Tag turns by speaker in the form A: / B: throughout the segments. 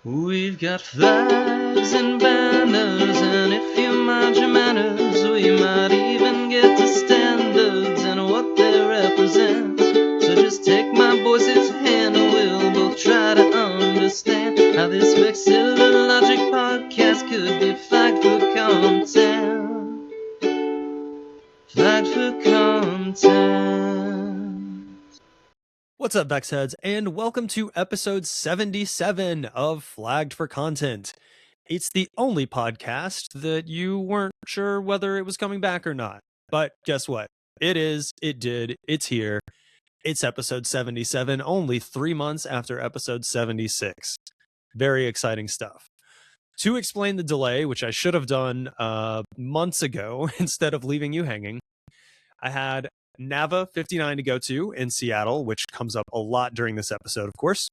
A: We've got flags and banners, and if you mind your manners, we might even get to standards and what they represent. So just take my voice's hand and we'll both try to understand how this Logic podcast could be flagged for content. Flagged for content.
B: What's up, VexHeads, and welcome to episode 77 of Flagged for Content. It's the only podcast that you weren't sure whether it was coming back or not. But guess what? It is, it did, it's here. It's episode 77, only 3 months after episode 76. Very exciting stuff. To explain the delay, which I should have done months ago instead of leaving you hanging, I had NAVA 59 to go to in Seattle, which comes up a lot during this episode, of course.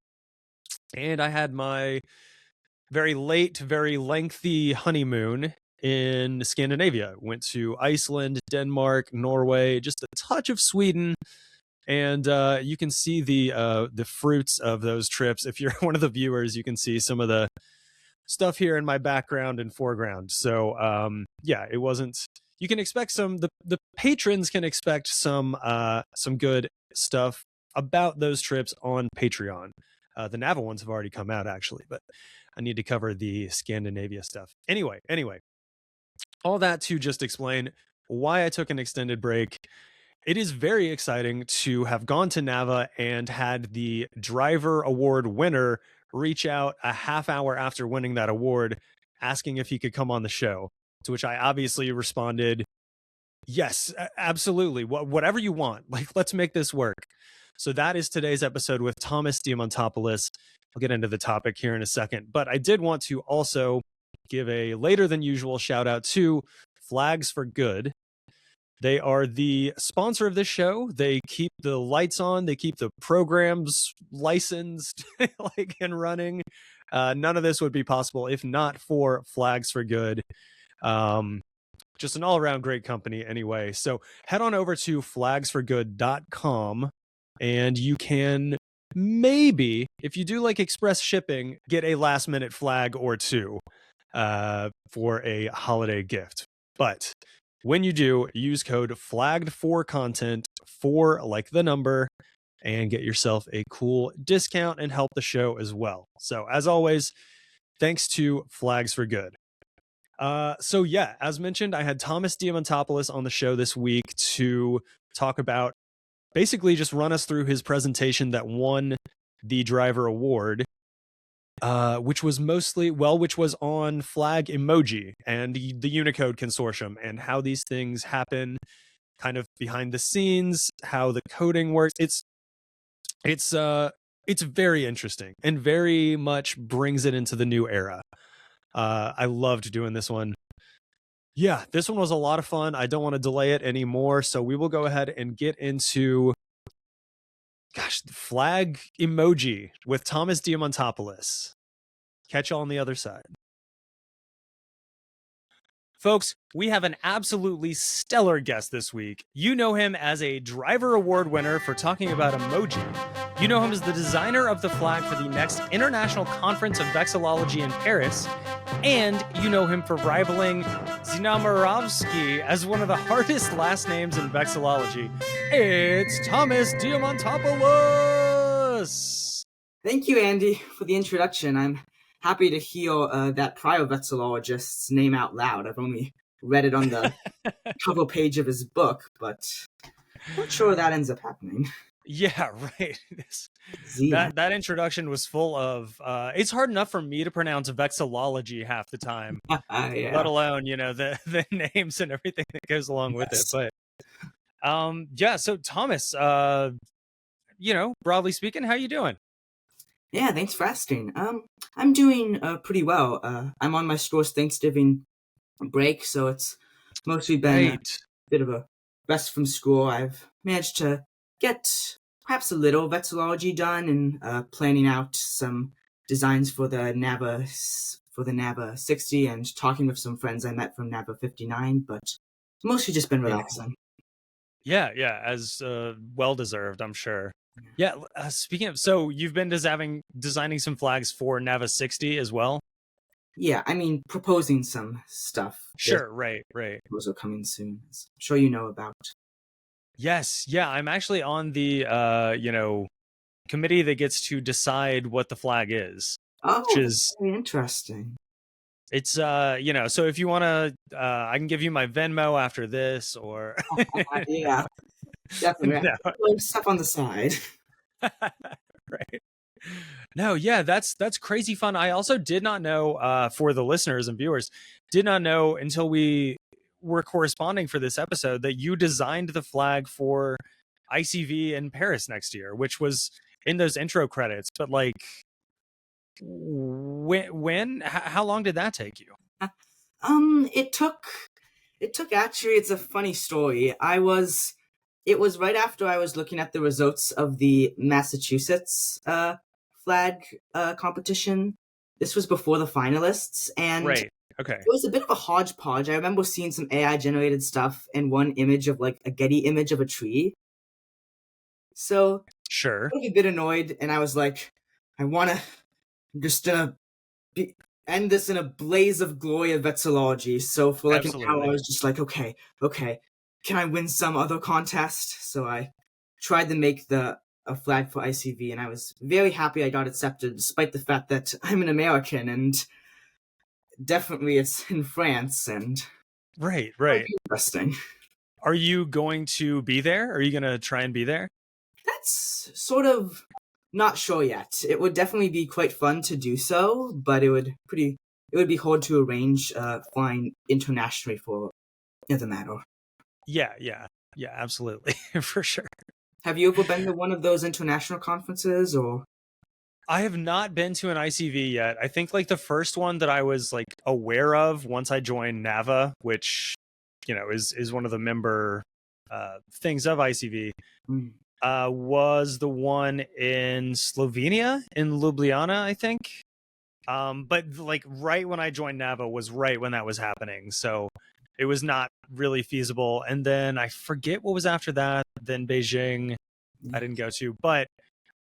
B: And I had my very late, very lengthy honeymoon in Scandinavia. Went to Iceland, Denmark, Norway, just a touch of Sweden. And you can see the fruits of those trips. If you're one of the viewers, you can see some of the stuff here in my background and foreground. So yeah, it wasn't. You can expect the patrons can expect some good stuff about those trips on Patreon. The NAVA ones have already come out, actually, but I need to cover the Scandinavia stuff. Anyway, all that to just explain why I took an extended break. It is very exciting to have gone to NAVA and had the driver award winner reach out a half hour after winning that award, asking if he could come on the show. To which I obviously responded, yes, absolutely. Whatever you want. Like, let's make this work. So that is today's episode with Thomas Diamantopoulos. I'll get into the topic here in a second. But I did want to also give a later than usual shout out to Flags for Good. They are the sponsor of this show. They keep the lights on. They keep the programs licensed and running. None of this would be possible if not for Flags for Good. Just an all-around great company anyway. So head on over to flagsforgood.com and you can maybe, if you do like express shipping, get a last-minute flag or two for a holiday gift. But when you do, use code FLAGGED4CONTENT, 4 like the number, and get yourself a cool discount and help the show as well. So as always, thanks to Flags for Good. So yeah, as mentioned, I had Thomas Diamantopoulos on the show this week to talk about, basically just run us through his presentation that won the driver award, which was on flagmoji and the Unicode consortium and how these things happen kind of behind the scenes, how the coding works. It's very interesting and very much brings it into the new era. I loved doing this one. Yeah, this one was a lot of fun. I don't want to delay it anymore, so we will go ahead and get into flag emoji with Thomas Diamantopoulos. Catch y'all on the other side. Folks, we have an absolutely stellar guest this week. You know him as a driver award winner for talking about emoji. You know him as the designer of the flag for the next International Conference of Vexillology in Paris. And you know him for rivaling Znamirovsky as one of the hardest last names in vexillology. It's Thomas Diamantopoulos!
C: Thank you, Andy, for the introduction. I'm happy to hear that prior vexillologist's name out loud. I've only read it on the cover page of his book, but I'm not sure that ends up happening.
B: Yeah, right. That introduction was full of it's hard enough for me to pronounce vexillology half the time,
C: yeah.
B: let alone the names and everything that goes along with it. But yeah, so Thomas, broadly speaking, how you doing?
C: Yeah, thanks for asking. I'm doing pretty well. I'm on my school's Thanksgiving break, so it's mostly been a bit of a rest from school. I've managed to get perhaps a little vexillology done and planning out some designs for the NAVA 60 and talking with some friends I met from NAVA 59, but mostly just been relaxing.
B: Yeah, as well deserved, I'm sure. Yeah. Speaking of, so you've been designing some flags for NAVA 60 as well?
C: Yeah, I mean, proposing some stuff. There's
B: Sure. Right. Right.
C: a proposal coming soon. As I'm sure you know about.
B: Yes. Yeah. I'm actually on the, committee that gets to decide what the flag is, which
C: Oh,
B: is,
C: very interesting.
B: it's, so if you want to, I can give you my Venmo after this or.
C: Yeah, definitely.
B: No.
C: Stuff on the side.
B: Right. No, yeah, that's crazy fun. I also did not know, for the listeners and viewers, did not know until we were corresponding for this episode that you designed the flag for ICV in Paris next year, which was in those intro credits. But like, how long did that take you?
C: It took actually. It's a funny story. It was right after I was looking at the results of the Massachusetts flag competition. This was before the finalists, and
B: Right. Okay.
C: it was a bit of a hodgepodge. I remember seeing some AI generated stuff and one image of like a Getty image of a tree. So
B: Sure.
C: I was a bit annoyed, and I was like, I want to just end this in a blaze of glory of vexillology. So for like an hour, I
B: Absolutely.
C: was just like, okay, can I win some other contest? So I tried to make a flag for ICV, and I was very happy I got accepted, despite the fact that I'm an American and definitely it's in France and
B: Right. Right.
C: interesting.
B: Are you going to be there? Are you going to try and be there?
C: That's sort of not sure yet. It would definitely be quite fun to do so, but it would be hard to arrange flying internationally for the matter.
B: Yeah. Absolutely. For sure.
C: Have you ever been to one of those international conferences or?
B: I have not been to an ICV yet. I think like the first one that I was like aware of once I joined NAVA, which is one of the member things of ICV,
C: Mm.
B: was the one in Slovenia, in Ljubljana, I think. But like right when I joined NAVA was right when that was happening, so it was not really feasible. And then I forget what was after that. Then Beijing, I didn't go to, but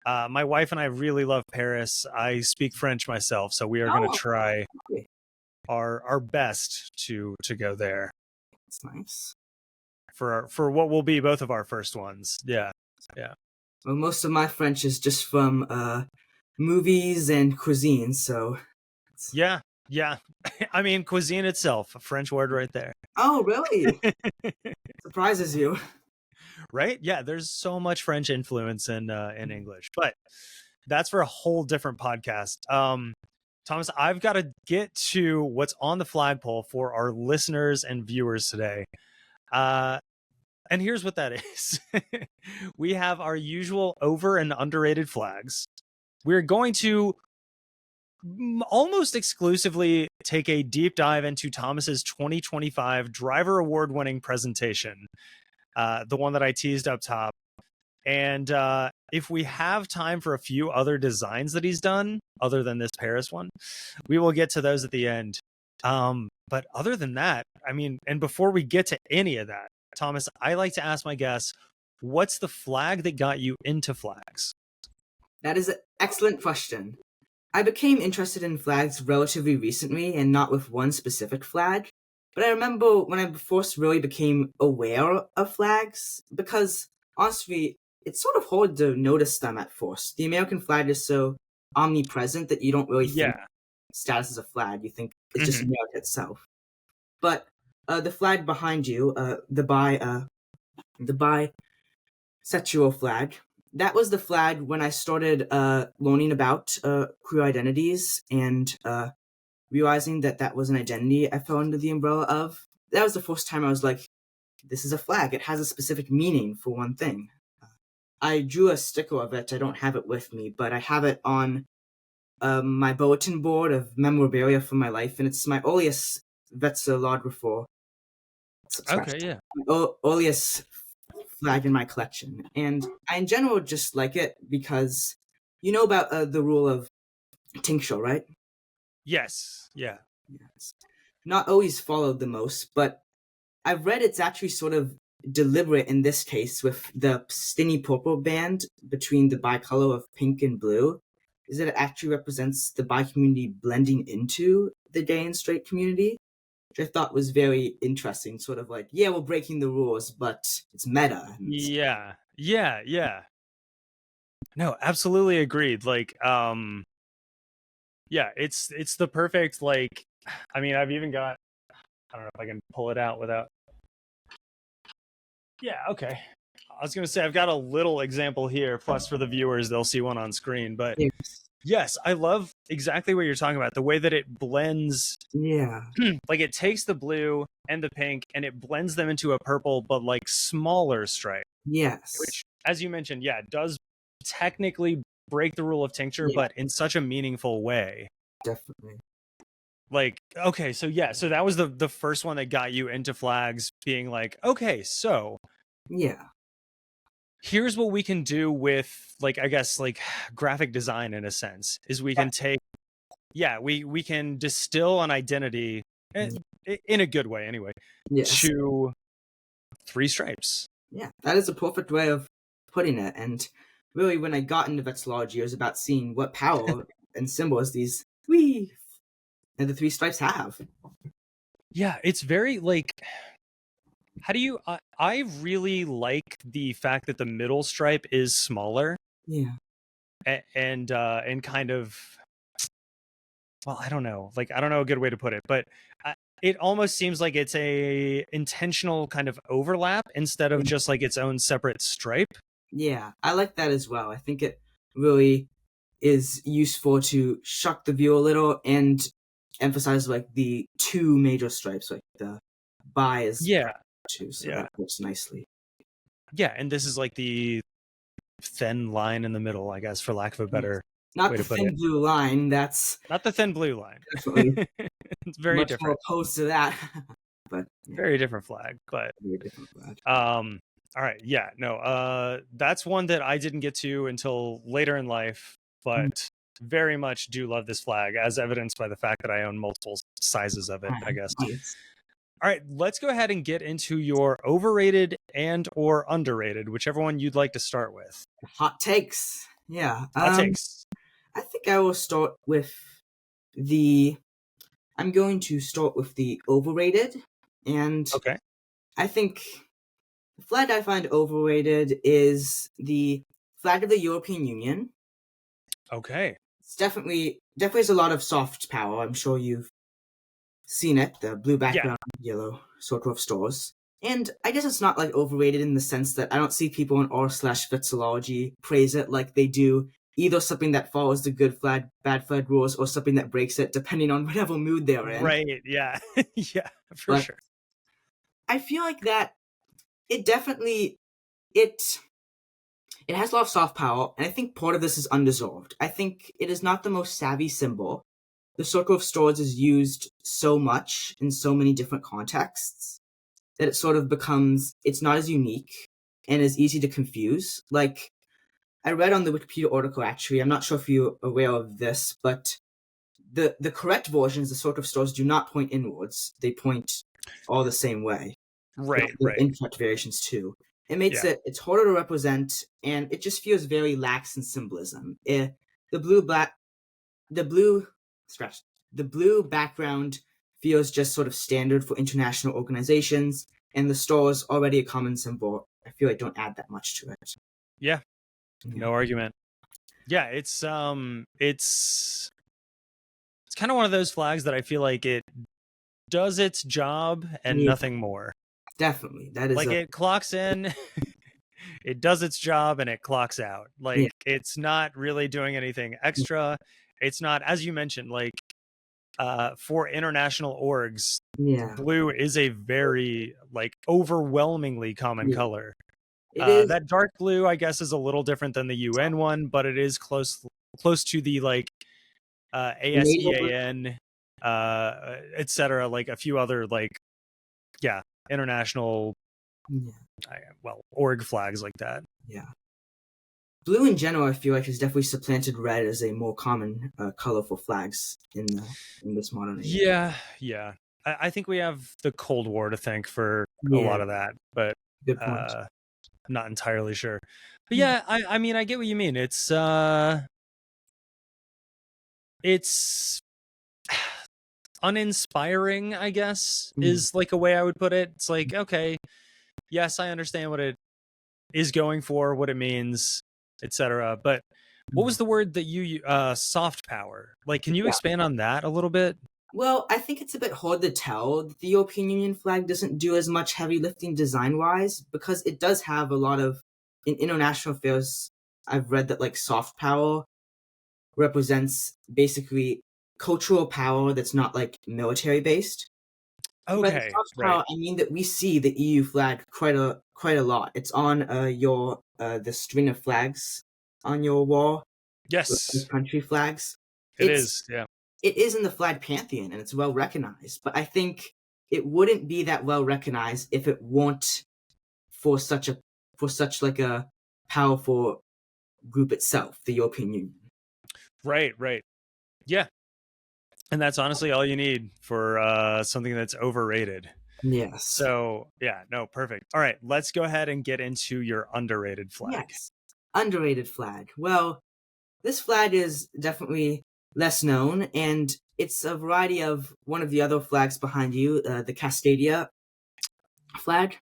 B: my wife and I really love Paris. I speak French myself, so we are going to
C: Oh,
B: try
C: okay.
B: our best to go there
C: That's nice.
B: for what will be both of our first ones. Yeah.
C: Well, most of my French is just from movies and cuisine, so.
B: Yeah. I mean, cuisine itself, a French word right there.
C: Oh, really? Surprises you.
B: Right? Yeah, there's so much French influence in English, but that's for a whole different podcast. Thomas, I've got to get to what's on the flagpole for our listeners and viewers today. And here's what that is. We have our usual over and underrated flags. We're going to almost exclusively take a deep dive into Thomas's 2025 Driver Award winning presentation, the one that I teased up top. And if we have time for a few other designs that he's done, other than this Paris one, we will get to those at the end. But other than that, I mean, and before we get to any of that, Thomas, I like to ask my guests, what's the flag that got you into flags?
C: That is an excellent question. I became interested in flags relatively recently and not with one specific flag. But I remember when I first really became aware of flags, because honestly, it's sort of hard to notice them at first. The American flag is so omnipresent that you don't really think status as a flag. You think it's just America itself. But the flag behind you, the bisexual flag, that was the flag when I started learning about queer identities and realizing that was an identity I fell under the umbrella of. That was the first time I was like, this is a flag. It has a specific meaning for one thing. I drew a sticker of it. I don't have it with me, but I have it on my bulletin board of memorabilia from my life, and it's my earliest vexillographer.
B: Okay, yeah.
C: Earliest flag in my collection. And I, in general, just like it because you know about the rule of tincture, right?
B: Yes, yeah.
C: Yes. Not always followed the most, but I've read it's actually sort of deliberate in this case with the skinny purple band between the bicolor of pink and blue is that it actually represents the bi community blending into the gay and straight community, which I thought was very interesting. Sort of like, yeah, we're breaking the rules, but it's meta.
B: Yeah. No, absolutely agreed. Like, yeah, it's the perfect, like, I mean, I've even got, I don't know if I can pull it out without. Yeah, okay. I was going to say, I've got a little example here, plus for the viewers, they'll see one on screen. But yes, I love exactly what you're talking about. The way that it blends.
C: Yeah.
B: Like it takes the blue and the pink and it blends them into a purple, but like smaller stripe.
C: Yes.
B: Which, as you mentioned, yeah, does technically break the rule of tincture, but in such a meaningful way.
C: Definitely.
B: Like, okay, so yeah, so that was the first one that got you into flags, being like, okay, so
C: yeah,
B: here's what we can do with, like, I guess, like graphic design in a sense, is we can take, we can distill an identity in a good way anyway, to 3 stripes.
C: Yeah, that is a perfect way of putting it. And really, when I got into vexillology, it was about seeing what power and symbols these and the 3 stripes have.
B: Yeah, it's very like, how do you, I really like the fact that the middle stripe is smaller.
C: Yeah.
B: And kind of, well, I don't know, like, I don't know a good way to put it, but it almost seems like it's a intentional kind of overlap instead of just like its own separate stripe.
C: Yeah, I like that as well. I think it really is useful to shock the view a little and emphasize like the 2 major stripes, like the bi is 2, so that works nicely.
B: Yeah, and this is like the thin line in the middle, I guess, for lack of a better
C: not
B: way
C: the
B: to put
C: thin
B: it.
C: blue line. That's
B: not the thin blue line.
C: Definitely,
B: it's very
C: much
B: different.
C: more opposed to that, but
B: very different flag. But
C: very different flag.
B: All right, yeah, no, that's one that I didn't get to until later in life, but very much do love this flag, as evidenced by the fact that I own multiple sizes of it, I guess.
C: Nice.
B: All right, let's go ahead and get into your overrated and or underrated, whichever one you'd like to start with.
C: Hot takes. Yeah.
B: Hot takes.
C: I think I will start with I'm going to start with the overrated. And
B: okay.
C: I think the flag I find overrated is the flag of the European Union.
B: Okay.
C: It's definitely has a lot of soft power. I'm sure you've seen it. The blue background, yellow circle of stars. And I guess it's not like overrated in the sense that I don't see people in r/vexillology praise it like they do either something that follows the good flag, bad flag rules, or something that breaks it, depending on whatever mood they're in.
B: Right, yeah. Yeah, for sure.
C: I feel like that it definitely, it has a lot of soft power, and I think part of this is undeserved. I think it is not the most savvy symbol. The circle of stars is used so much in so many different contexts that it sort of becomes, it's not as unique and as easy to confuse. Like, I read on the Wikipedia article, actually, I'm not sure if you're aware of this, but the correct versions, the circle of stars, do not point inwards. They point all the same way.
B: Right.
C: Incorrect variations, too. It makes it's harder to represent, and it just feels very lax in symbolism. The blue background feels just sort of standard for international organizations, and the stars, already a common symbol, I feel like don't add that much to it.
B: Yeah. No argument. Yeah, it's kind of one of those flags that I feel like it does its job and nothing more.
C: Definitely. That is
B: like it clocks in, it does its job, and it clocks out. Like it's not really doing anything extra. It's not, as you mentioned, like for international orgs, blue is a very like overwhelmingly common color. That dark blue, I guess, is a little different than the UN one, but it is close to the like ASEAN, etc. Like a few other like international org flags like that.
C: Yeah. Blue in general, I feel like, has definitely supplanted red as a more common color for flags in this modern age.
B: Yeah. I think we have the Cold War to thank for a lot of that, but
C: Good point.
B: I'm not entirely sure. But
C: Hmm.
B: yeah, I mean, I get what you mean. It's uninspiring, I guess, is like a way I would put it. It's like, okay, yes, I understand what it is going for, what it means, etc. But what was the word that you soft power? Like, can you
C: Yeah.
B: expand on that a little bit?
C: Well, I think it's a bit hard to tell that the European Union flag doesn't do as much heavy lifting design-wise because it does have a lot of in international affairs. I've read that like soft power represents basically cultural power that's not like military based. By the
B: Okay,
C: soft
B: right.
C: power, I mean that we see the EU flag quite a lot. It's on your the string of flags on your wall, the
B: Yes,
C: country flags.
B: it
C: It's
B: is. Yeah.
C: it is in the flag pantheon and it's well recognized, but I think it wouldn't be that well recognized if it weren't for such like a powerful group itself, the European Union.
B: Right, right. Yeah. And that's honestly all you need for something that's overrated.
C: Yes.
B: So, yeah, no, perfect. All right, let's go ahead and get into your underrated flag.
C: Yes. Underrated flag. Well, this flag is definitely less known, and it's a variety of one of the other flags behind you, the Cascadia flag.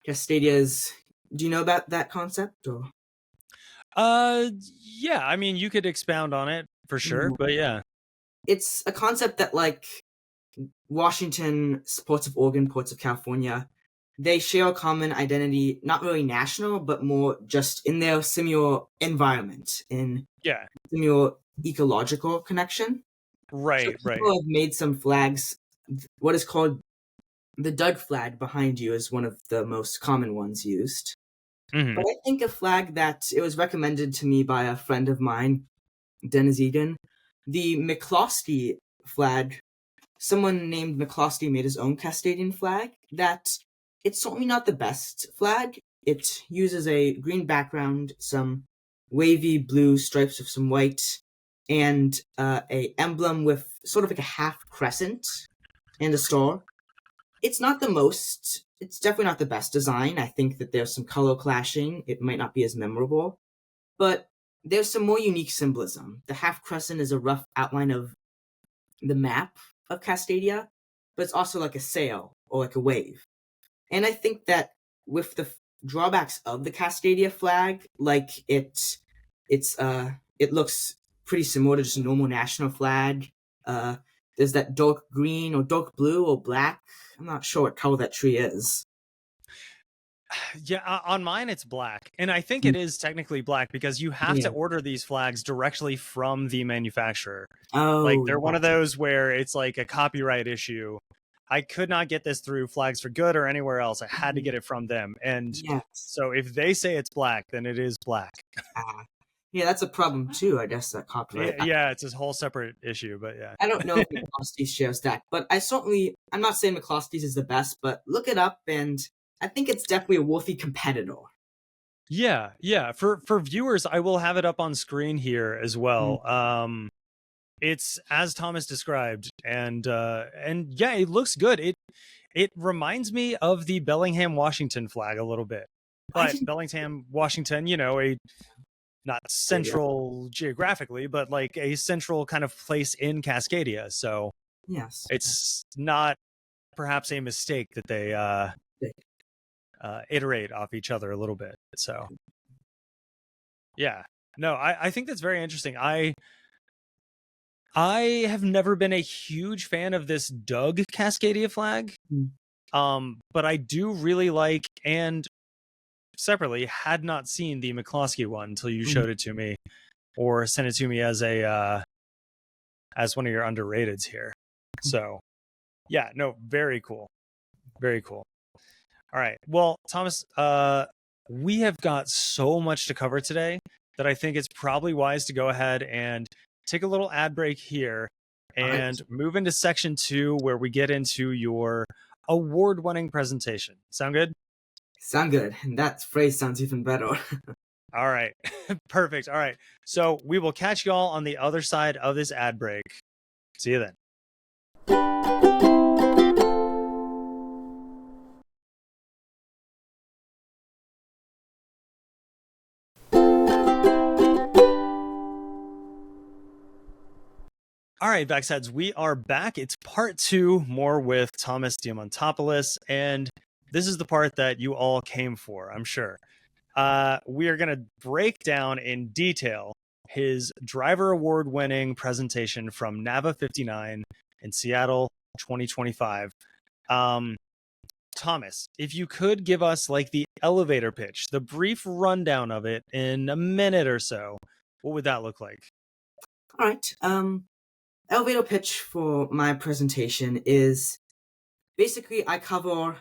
C: Cascadia is. Do you know about that concept? Or
B: Yeah, I mean, you could expound on it for sure, but yeah.
C: it's a concept that like Washington, ports of Oregon, ports of California, they share a common identity, not really national, but more just in their similar environment, in
B: Yeah.
C: similar ecological connection. So
B: Right, right.
C: people have made some flags. What is called the Doug flag behind you is one of the most common ones used.
B: Hmm.
C: But I think a flag that it was recommended to me by a friend of mine, Dennis Eden, the McCloskey flag. Someone named McCloskey made his own Cascadian flag. That it's certainly not the best flag. It uses a green background, some wavy blue stripes with some white, and a emblem with sort of like a half crescent and a star. It's not the most. It's definitely not the best design. I think that there's some color clashing. It might not be as memorable, but there's some more unique symbolism. The half crescent is a rough outline of the map of Cascadia, but it's also like a sail or like a wave. And I think that with the drawbacks of the Cascadia flag, like it looks pretty similar to just a normal national flag. Uh, there's that dark green or dark blue or black. I'm not sure what color that tree is.
B: Yeah, on mine it's black. And I think it is technically black because you have to
C: Yeah.
B: order these flags directly from the manufacturer. Like
C: Oh,
B: they're one of
C: that's
B: those where it's like a copyright issue. I could not get this through Flags for Good or anywhere else. I had to get it from them. And
C: yes.
B: so if they say it's black, then it is black.
C: Ah. Yeah, that's a problem too. I guess that copyright.
B: Yeah, it's a whole separate issue, but yeah.
C: I don't know if McCloskey's shares that, but I'm not saying McCloskey's is the best, but look it up, and I think it's definitely a worthy competitor.
B: Yeah, yeah. For viewers, I will have it up on screen here as well. It's as Thomas described, and yeah, it looks good. It reminds me of the Bellingham, Washington flag a little bit.
C: I
B: But
C: didn't.
B: Bellingham, Washington, you know, a not central geographically, but like a central kind of place in Cascadia. So
C: Yes.
B: it's not perhaps a mistake that they iterate off each other a little bit. So yeah, no, I think that's very interesting. I have never been a huge fan of this Doug Cascadia flag. But I do really like, and separately had not seen the McCloskey one until you showed it to me or sent it to me as a as one of your underrateds here. So yeah, no, very cool. Very cool. All right. Well, Thomas, we have got so much to cover today that I think it's probably wise to go ahead and take a little ad break here and move into section 2 where we get into your award-winning presentation. Sound good?
C: Sound good, and that phrase sounds even better.
B: All right. Perfect. All right. So we will catch y'all on the other side of this ad break. See you then. All right, VexHeads, we are back. It's part 2, more with Thomas Diamantopoulos, and this is the part that you all came for, I'm sure. We are going to break down in detail his driver award-winning presentation from NAVA 59 in Seattle 2025. Thomas, if you could give us like the elevator pitch, the brief rundown of it in a minute or so, what would that look like?
C: All right. Elevator pitch for my presentation is basically I cover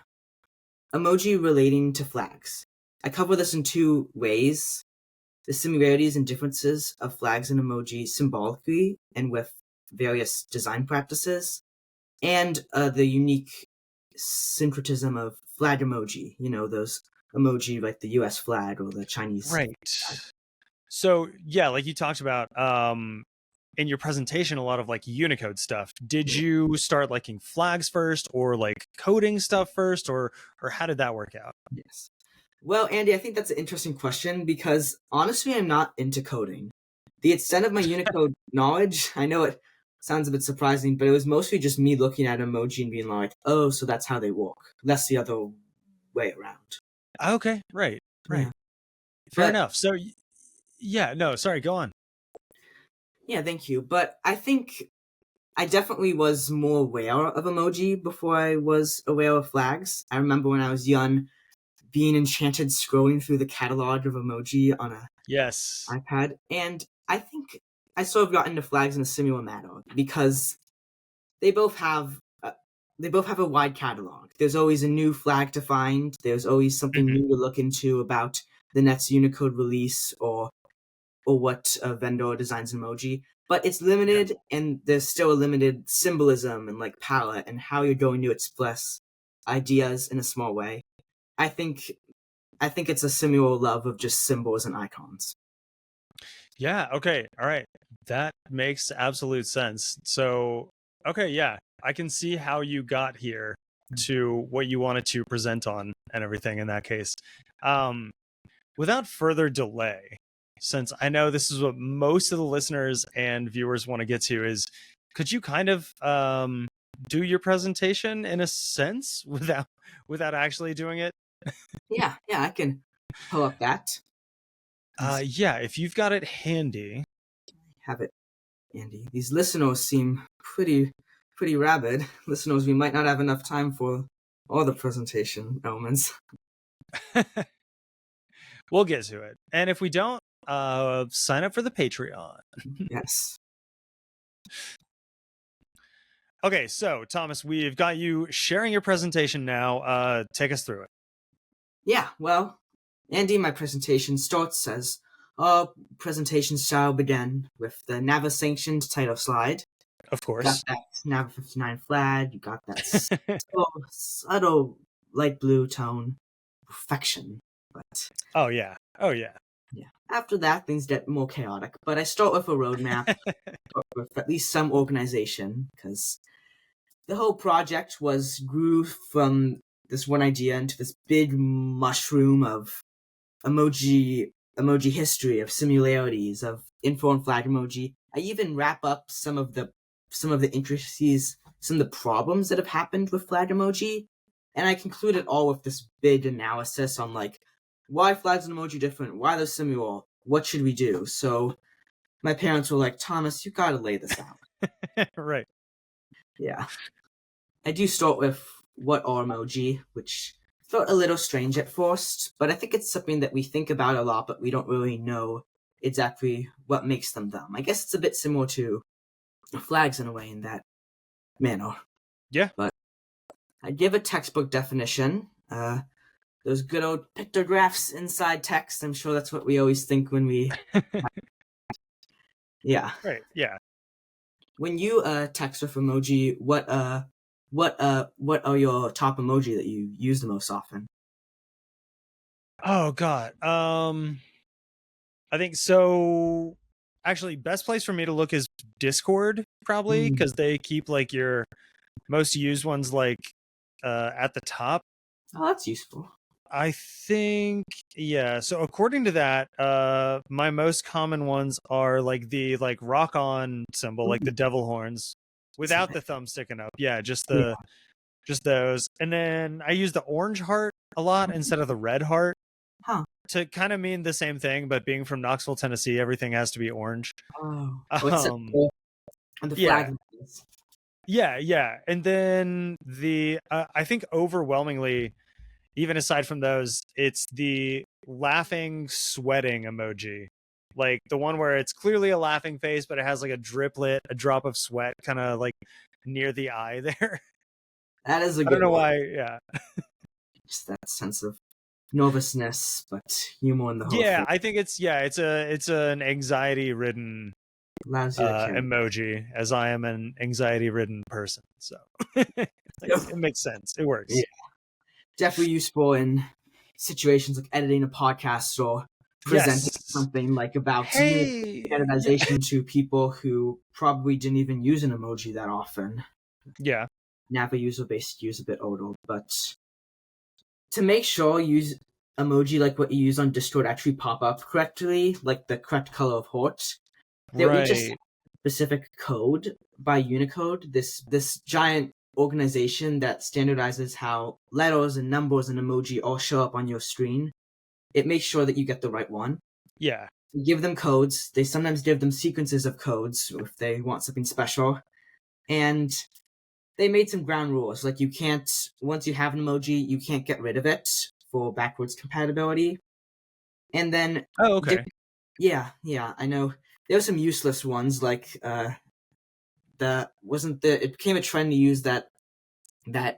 C: emoji relating to flags. I cover this in 2 ways: the similarities and differences of flags and emoji symbolically and with various design practices, and the unique syncretism of flag emoji, those emoji like the US flag or the Chinese
B: Right.
C: flag.
B: So yeah, like you talked about in your presentation, a lot of like Unicode stuff. Did you start liking flags first, or like coding stuff first, or how did that work out?
C: Yes. Well, Andy, I think that's an interesting question because honestly, I'm not into coding. The extent of my Unicode knowledge, I know it sounds a bit surprising, but it was mostly just me looking at emoji and being like, oh, so that's how they work. That's the other way around.
B: Okay, right.
C: Yeah.
B: Fair
C: But-
B: enough. So yeah, no, sorry, go on.
C: Yeah, thank you. But I think I definitely was more aware of emoji before I was aware of flags. I remember when I was young being enchanted scrolling through the catalog of emoji on a
B: Yes.
C: iPad, and I think I sort of got into flags in a similar manner because they both have a wide catalog. There's always a new flag to find. There's always something new to look into about the next Unicode release or what vendor designs an emoji. But it's limited, and there's still a limited symbolism and like palette and how you're going to express ideas in a small way. I think it's a similar love of just symbols and icons.
B: Yeah, okay. All right. That makes absolute sense. So, okay, yeah. I can see how you got here to what you wanted to present on and everything in that case. Without further delay, since I know this is what most of the listeners and viewers want to get to, is could you kind of do your presentation in a sense without actually doing it?
C: Yeah, I can pull up that.
B: Yeah, if you've got it handy.
C: Have it, Andy. These listeners seem pretty rabid. Listeners, we might not have enough time for all the presentation elements.
B: We'll get to it. And if we don't, sign up for the Patreon.
C: Yes.
B: Okay, so Thomas, we've got you sharing your presentation now. Take us through it.
C: Yeah, well, Andy, my presentation starts as presentation style begin with the NAVA sanctioned title slide.
B: Of
C: You
B: course.
C: got that NAVA 59 flag. You got that subtle light blue tone. Perfection. But
B: Oh yeah.
C: yeah. After that, things get more chaotic. But I start with a roadmap, with at least some organization, because the whole project grew from this one idea into this big mushroom of emoji history, of similarities, of info and flag emoji. I even wrap up some of the intricacies, some of the problems that have happened with flag emoji, and I conclude it all with this big analysis on like why flags and emoji different, why they're similar, what should we do. So my parents were like, Thomas, you gotta lay this out.
B: Right.
C: Yeah. I do start with what are emoji, which felt a little strange at first, but I think it's something that we think about a lot, but we don't really know exactly what makes them them. I guess it's a bit similar to flags in a way in that manner.
B: Yeah.
C: But I give a textbook definition. Those good old pictographs inside text. I'm sure that's what we always think when we... Yeah.
B: Right. Yeah.
C: When you text with emoji, what are your top emoji that you use the most often?
B: Oh God. I think so. Actually, best place for me to look is Discord, probably, because they keep like your most used ones like at the top.
C: Oh, that's useful.
B: I think, yeah. So according to that, my most common ones are like the rock on symbol, like the devil horns, without the thumb sticking up. Yeah, just those. And then I use the orange heart a lot instead of the red heart.
C: Huh.
B: To kind of mean the same thing, but being from Knoxville, Tennessee, everything has to be orange.
C: Oh, what's it? On the
B: Yeah.
C: flag.
B: Yeah. And then I think overwhelmingly, even aside from those, it's the laughing, sweating emoji. Like the one where it's clearly a laughing face, but it has like a drop of sweat kind of like near the eye there.
C: That is a
B: I
C: good
B: don't know
C: one.
B: why. Yeah.
C: Just that sense of nervousness, but humor in the whole
B: Yeah,
C: thing.
B: I think it's an anxiety ridden
C: Allows you to carry.
B: emoji, as I am an anxiety ridden person. So it makes sense. It works.
C: Yeah. Definitely useful in situations like editing a podcast or presenting something like about standardization to people who probably didn't even use an emoji that often.
B: Yeah.
C: NAVA user base use a bit older, but to make sure use emoji like what you use on Discord actually pop up correctly, like the correct color of heart. There each a specific code by Unicode, this giant organization that standardizes how letters and numbers and emoji all show up on your screen. It makes sure that you get the right one.
B: Yeah.
C: You give them codes. They sometimes give them sequences of codes if they want something special. And they made some ground rules. Like you can't, once you have an emoji, you can't get rid of it for backwards compatibility. And then...
B: Oh, okay.
C: Yeah, I know. There were some useless ones, like it became a trend to use that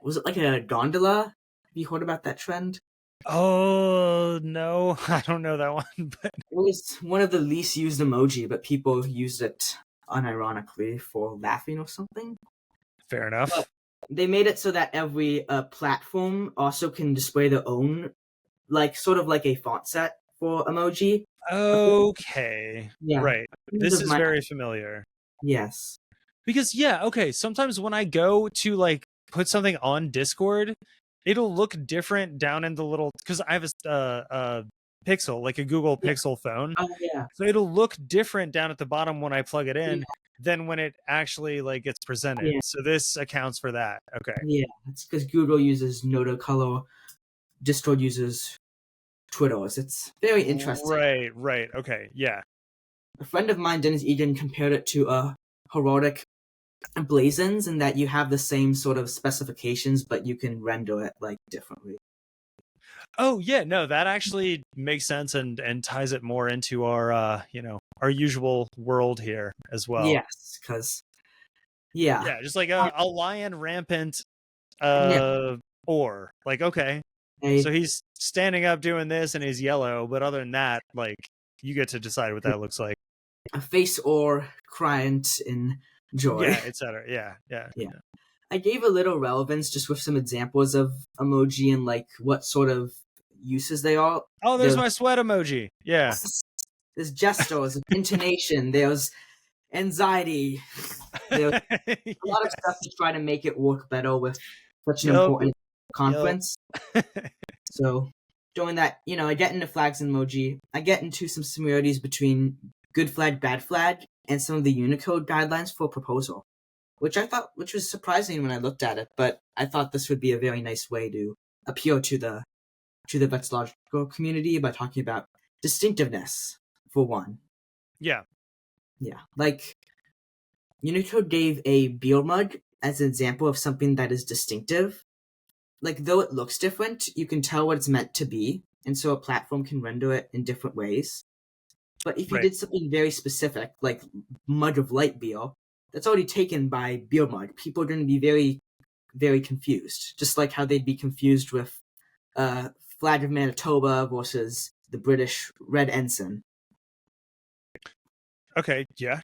C: was it like a gondola? Have you heard about that trend?
B: Oh no, I don't know that one, but
C: it was one of the least used emoji, but people used it unironically for laughing or something.
B: Fair enough.
C: But they made it so that every platform also can display their own, like sort of like a font set for emoji.
B: Okay.
C: Yeah.
B: Right. This is very familiar.
C: Yes.
B: Because okay, sometimes when I go to like put something on Discord, it'll look different down in the little, because I have a Pixel, like a Google Pixel phone.
C: Oh yeah.
B: So it'll look different down at the bottom when I plug it in than when it actually like gets presented.
C: Yeah.
B: So this accounts for that. Okay.
C: Yeah, it's because Google uses Noda color, Discord uses Twitters. It's very interesting.
B: Right. Okay. Yeah.
C: A friend of mine, Dennis Egan, compared it to heraldic blazons in that you have the same sort of specifications, but you can render it like differently.
B: Oh yeah, no, that actually makes sense and ties it more into our our usual world here as well.
C: Yes, because yeah,
B: just like a lion rampant or like, okay, so he's standing up doing this and he's yellow, but other than that, like, you get to decide what that looks like.
C: A face or criant in joy.
B: Yeah, etc. Yeah.
C: I gave a little relevance just with some examples of emoji and like what sort of uses they are.
B: Oh, there's my sweat emoji. Yeah.
C: There's gestures, intonation, there's anxiety. There's a lot of stuff to try to make it work better with such an important conference. So doing that, I get into flags and emoji. I get into some similarities between good flag, bad flag, and some of the Unicode guidelines for proposal, which was surprising when I looked at it, but I thought this would be a very nice way to appeal to the vexillological community by talking about distinctiveness, for one.
B: Yeah.
C: Like, Unicode gave a beer mug as an example of something that is distinctive. Like, though it looks different, you can tell what it's meant to be, and so a platform can render it in different ways. But if you did something very specific, like mug of light beer, that's already taken by beer mug. People are going to be very, very confused. Just like how they'd be confused with flag of Manitoba versus the British red ensign.
B: Okay, yeah.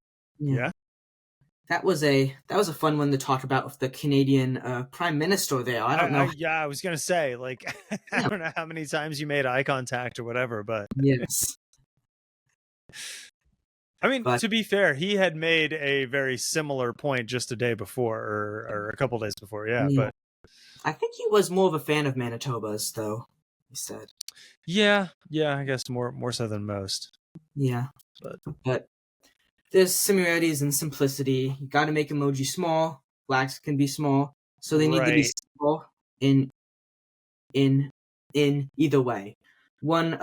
C: That was a fun one to talk about with the Canadian Prime Minister there. I don't know.
B: I was going to say, like, I don't know how many times you made eye contact or whatever, but...
C: Yes.
B: I mean, to be fair, he had made a very similar point just a day before, or a couple days before, but...
C: I think he was more of a fan of Manitoba's, though. he said.
B: Yeah, I guess more so than most.
C: Yeah.
B: But
C: there's similarities in simplicity. You got to make emoji small. Flags can be small, so they need to be small in either way. One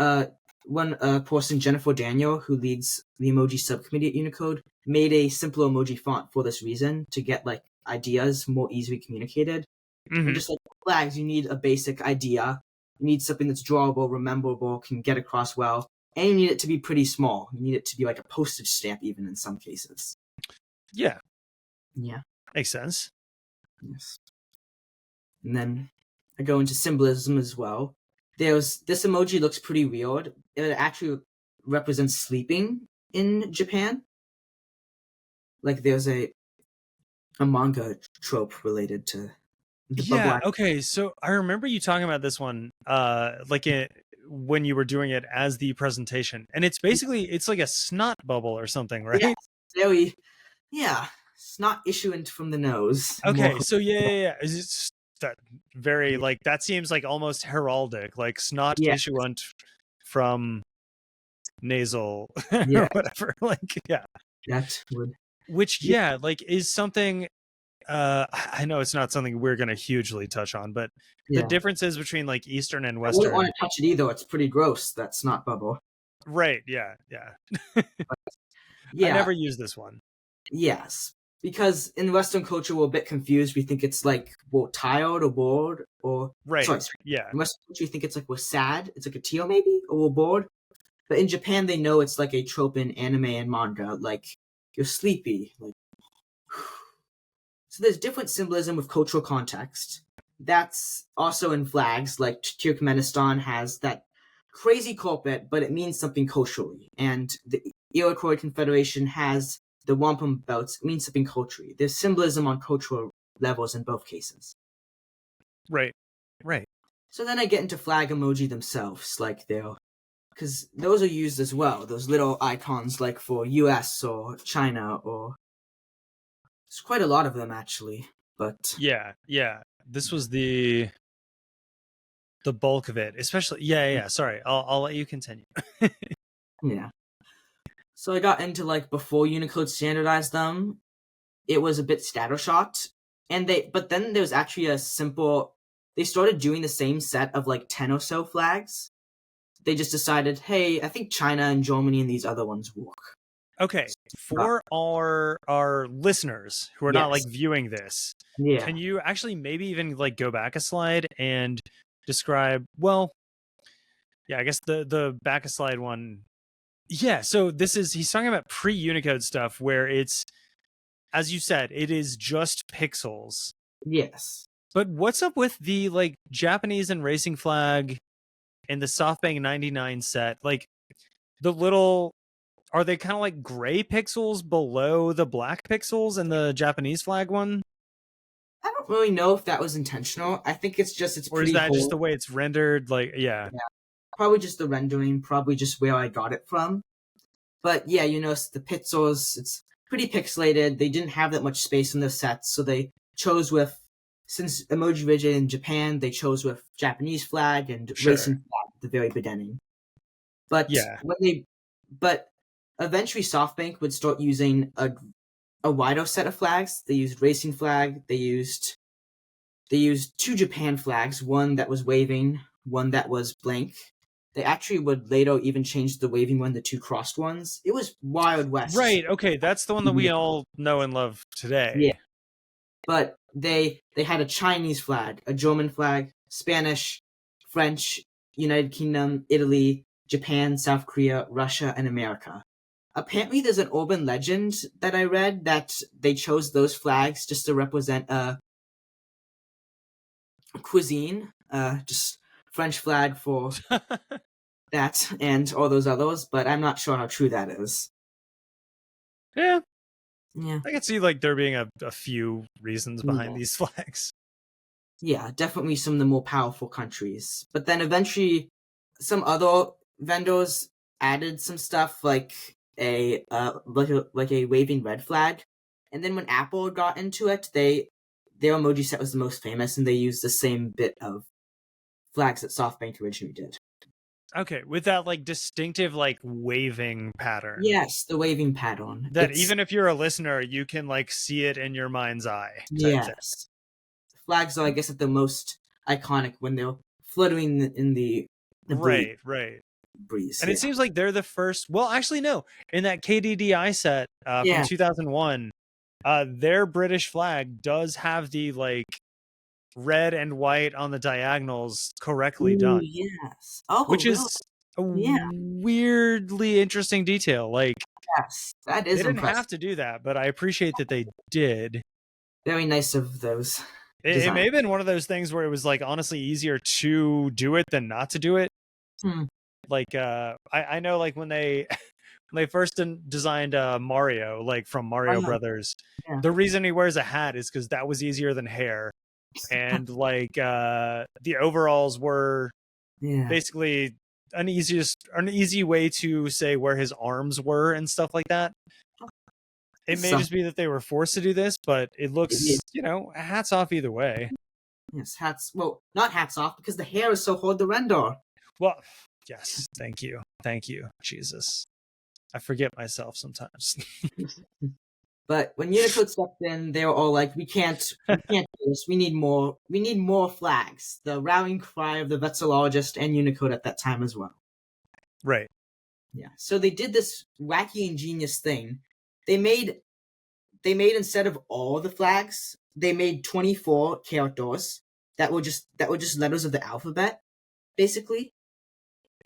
C: person, Jennifer Daniel, who leads the emoji subcommittee at Unicode, made a simple emoji font for this reason, to get like ideas more easily communicated. And just like flags, you need a basic idea. You need something that's drawable, rememberable, can get across well, and you need it to be pretty small. You need it to be like a postage stamp, even in some cases.
B: Yeah.
C: Makes
B: sense.
C: Yes. And then I go into symbolism as well. This emoji looks pretty weird. It actually represents sleeping in Japan. Like there's a manga trope related to the bubble.
B: Okay, so I remember you talking about this one when you were doing it as the presentation, and it's basically it's like a snot bubble or something, right?
C: Snot issuing from the nose.
B: Okay, so it's that very like that seems like almost heraldic, like snot issuant from nasal or whatever. Like
C: that would
B: like is something. I know it's not something we're going to hugely touch on, but the differences between like Eastern and Western.
C: I wouldn't want to touch it either. It's pretty gross, that snot bubble.
B: Right, yeah. I never used this one.
C: Yes, because in Western culture, we're a bit confused. We think it's like we're tired or bored, or...
B: Right,
C: sorry. In Western culture, we think it's like we're sad. It's like a teal maybe, or we're bored. But in Japan, they know it's like a trope in anime and manga, like you're sleepy, like... So there's different symbolism with cultural context. That's also in flags, like Turkmenistan has that crazy carpet, but it means something culturally. And the Iroquois Confederation has the wampum belts, it means something culturally. There's symbolism on cultural levels in both cases.
B: Right.
C: So then I get into flag emoji themselves, like because those are used as well, those little icons like for US or China or... There's quite a lot of them, actually, but...
B: Yeah. This was the bulk of it, especially... Sorry, I'll let you continue.
C: Yeah. So I got into, like, before Unicode standardized them, it was a bit scattershot, but then there was actually a simple... They started doing the same set of, like, 10 or so flags. They just decided, hey, I think China and Germany and these other ones work.
B: Okay, for our listeners who are not like viewing this, can you actually maybe even like go back a slide and describe? Well, I guess the back a slide one. Yeah, so he's talking about pre-Unicode stuff where it's, as you said, it is just pixels.
C: Yes.
B: But what's up with the like Japanese and racing flag and the SoftBank 99 set? Like the little... Are they kind of like gray pixels below the black pixels in the Japanese flag one?
C: I don't really know if that was intentional. I think it's
B: or pretty... Or is that just the way it's rendered? Like, yeah.
C: Probably just the rendering, probably just where I got it from. But yeah, you notice the pixels, it's pretty pixelated. They didn't have that much space in the sets, so they chose with... Since emoji rigid in Japan, they chose with Japanese flag and racing flag at the very beginning. But eventually SoftBank would start using a wider set of flags. They used racing flag. They used 2 Japan flags, one that was waving, one that was blank. They actually would later even change the waving one, the 2 crossed ones. It was Wild West.
B: Right, okay, that's the one that we all know and love today.
C: Yeah. But they had a Chinese flag, a German flag, Spanish, French, United Kingdom, Italy, Japan, South Korea, Russia, and America. Apparently there's an urban legend that I read that they chose those flags just to represent a cuisine, just French flag for that and all those others, but I'm not sure how true that is.
B: Yeah. I can see like there being a few reasons behind these flags.
C: Yeah, definitely some of the more powerful countries. But then eventually some other vendors added some stuff like a waving red flag. And then when Apple got into it, their emoji set was the most famous, and they used the same bit of flags that SoftBank originally did.
B: Okay, with that like distinctive like waving pattern.
C: Yes, the waving pattern.
B: That even if you're a listener, you can like see it in your mind's eye.
C: Yes. Flags are, I guess, at the most iconic when they're fluttering in the
B: right.
C: breeze.
B: And it seems like they're the first. Well, actually, no. In that KDDI set from 2001, their British flag does have the like red and white on the diagonals correctly done.
C: Yes.
B: Which
C: really?
B: is a weirdly interesting detail. Like,
C: yes, that is
B: they didn't
C: impressive.
B: have to do that, but I appreciate that they did.
C: Very nice of those.
B: It may have been one of those things where it was like honestly easier to do it than not to do it. Like I know like when they when they first designed Mario, like from Mario Brothers, the reason he wears a hat is because that was easier than hair. And like the overalls were basically an easy way to say where his arms were and stuff like that. It may just be that they were forced to do this, but it looks, you know, hats off either way.
C: Yes, hats. Well, not hats off because the hair is so hard to render.
B: Well, yes, thank you, Jesus. I forget myself sometimes.
C: But when Unicode stepped in, they were all like, "We can't do this. We need more flags." The rallying cry of the vexillologist and Unicode at that time as well.
B: Right.
C: Yeah. So they did this wacky ingenious thing. They made instead of all the flags, they made 24 characters that were just letters of the alphabet, basically.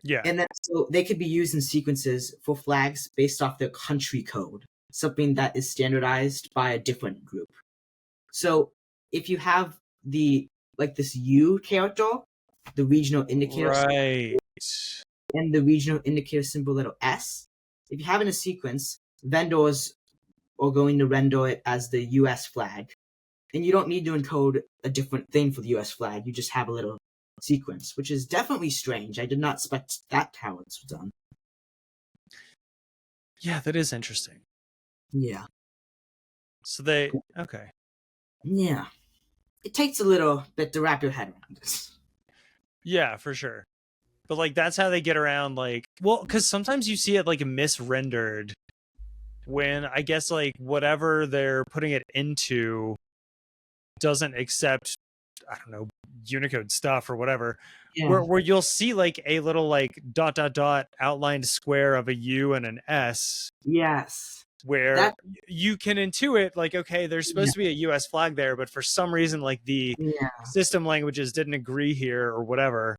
B: Yeah.
C: And then so they could be used in sequences for flags based off their country code, something that is standardized by a different group. So if you have this U character, the regional indicator symbol, and the regional indicator symbol letter S, if you have it in a sequence, vendors are going to render it as the US flag. And you don't need to encode a different thing for the US flag. You just have a little sequence, which is definitely strange. I did not expect that how it's done.
B: Yeah, that is interesting.
C: Yeah.
B: So okay.
C: Yeah. It takes a little bit to wrap your head around this.
B: Yeah, for sure. But like that's how they get around like, well, because sometimes you see it like misrendered when I guess like whatever they're putting it into doesn't accept, I don't know, Unicode stuff or whatever. Yeah. Where you'll see like a little like ... outlined square of a U and an S.
C: Yes.
B: Where you can intuit like, okay, there's supposed to be a US flag there, but for some reason like the system languages didn't agree here or whatever.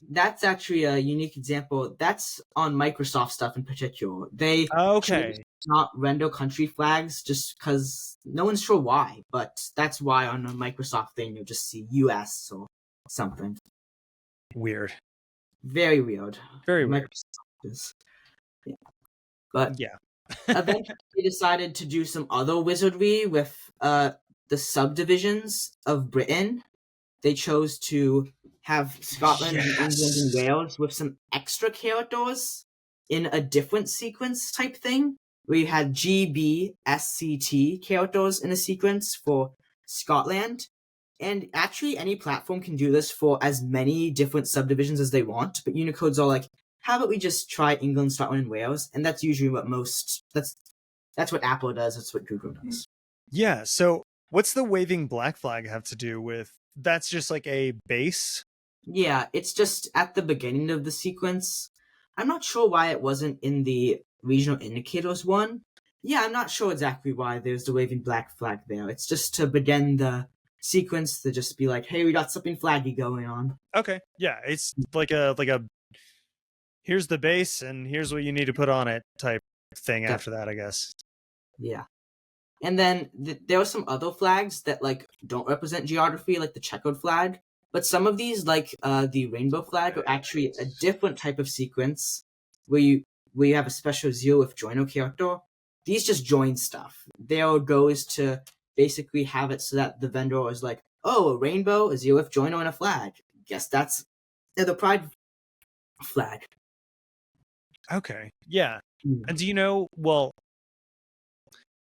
C: That's actually a unique example. That's on Microsoft stuff in particular. They choose not render country flags just because no one's sure why, but that's why on a Microsoft thing you'll just see US or something.
B: Weird.
C: Very weird.
B: Very weird.
C: Yeah. But eventually they decided to do some other wizardry with the subdivisions of Britain. They chose to have Scotland and England and Wales with some extra characters in a different sequence type thing, where you had G, B, S, C, T characters in a sequence for Scotland. And actually, any platform can do this for as many different subdivisions as they want, but Unicode's all like, how about we just try England, Scotland, and Wales? And that's usually what that's what Apple does, that's what Google does.
B: Yeah, so what's the waving black flag have to do with... That's just like a base?
C: Yeah, it's just at the beginning of the sequence. I'm not sure why it wasn't in the regional indicators one. Yeah, I'm not sure exactly why there's the waving black flag there. It's just to begin the sequence to just be like, hey, we got something flaggy going on.
B: Okay, yeah, it's like a here's the base and here's what you need to put on it type thing after that, I guess.
C: Yeah. And then there are some other flags that like don't represent geography, like the checkered flag. But some of these, like the rainbow flag, are actually a different type of sequence where you have a special zero with joiner character. These just join stuff. Their goal is to basically have it so that the vendor is like, oh, a rainbow, a zero with joiner, and a flag. Guess that's the pride flag.
B: Okay, yeah. And do you know, well,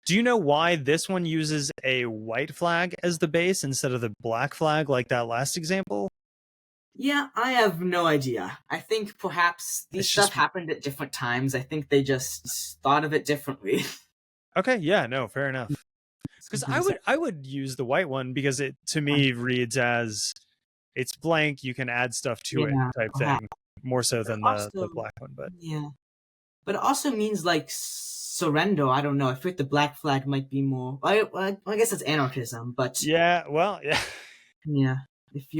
B: Do you know why this one uses a white flag as the base instead of the black flag like that last example?
C: Yeah, I have no idea. I think perhaps these stuff happened at different times. I think they just thought of it differently.
B: Okay, yeah, no, fair enough. Because I would use the white one because it to me reads as it's blank, you can add stuff to it type thing, more so than the black one. But
C: yeah, but it also means like surrender. I don't know. I think the black flag might be more. I guess it's anarchism, but
B: yeah, well, yeah,
C: yeah. If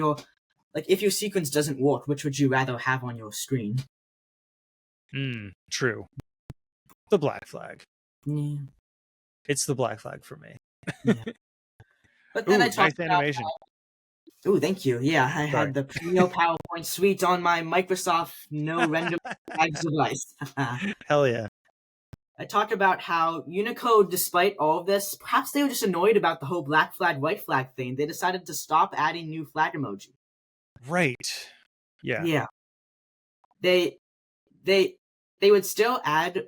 C: your sequence doesn't work, which would you rather have on your screen?
B: True. The black flag.
C: Yeah,
B: it's the black flag for me.
C: Yeah. But then I talked
B: nice animation.
C: Oh, thank you. Yeah, I had the Premio PowerPoint suite on my Microsoft no render flags device.
B: Hell yeah.
C: I talked about how Unicode, despite all of this, perhaps they were just annoyed about the whole black flag, white flag thing. They decided to stop adding new flag emoji.
B: Right. Yeah.
C: Yeah. They would still add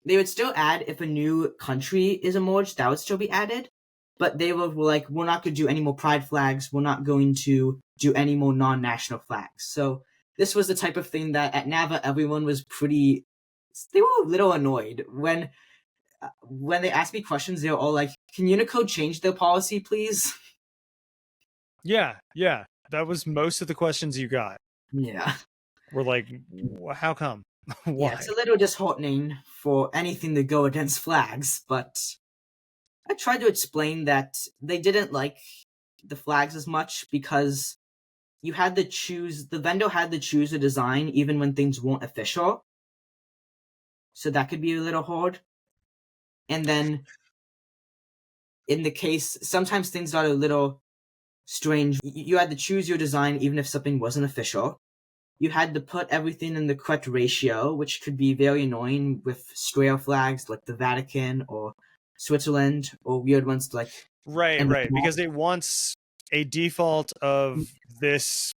C: if a new country is emerged, that would still be added. But they were like, we're not going to do any more pride flags. We're not going to do any more non-national flags. So this was the type of thing that at NAVA, everyone was they were a little annoyed. When they asked me questions, they were all like, can Unicode change their policy, please?
B: Yeah. That was most of the questions you got.
C: Yeah.
B: Were like, how come? Why?
C: Yeah, it's a little disheartening for anything to go against flags, but I tried to explain that they didn't like the flags as much because the vendor had to choose a design even when things weren't official. So that could be a little hard. And then in the case, sometimes things got a little strange. You had to choose your design even if something wasn't official. You had to put everything in the correct ratio, which could be very annoying with square flags like the Vatican or Switzerland, or weird ones like
B: right, because it wants a default of this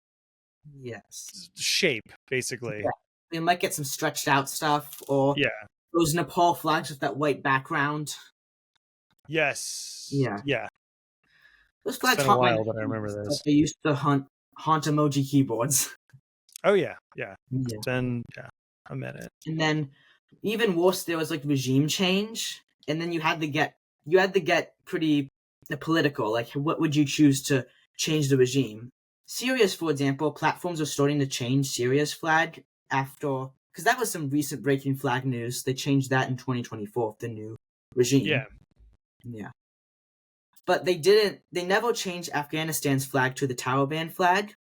B: shape, basically.
C: Yeah. You might get some stretched out stuff, or those Nepal flags with that white background.
B: Yes.
C: Yeah. Those flags
B: it's been a while, but I remember those.
C: They used to haunt emoji keyboards.
B: Oh yeah. It's been a minute.
C: And then even worse, there was like regime change, and then you had to get pretty political. Like, what would you choose to change the regime? Syria's, for example, platforms are starting to change Syria's flag because that was some recent breaking flag news. They changed that in 2024, the new regime. Yeah. But they never changed Afghanistan's flag to the Taliban flag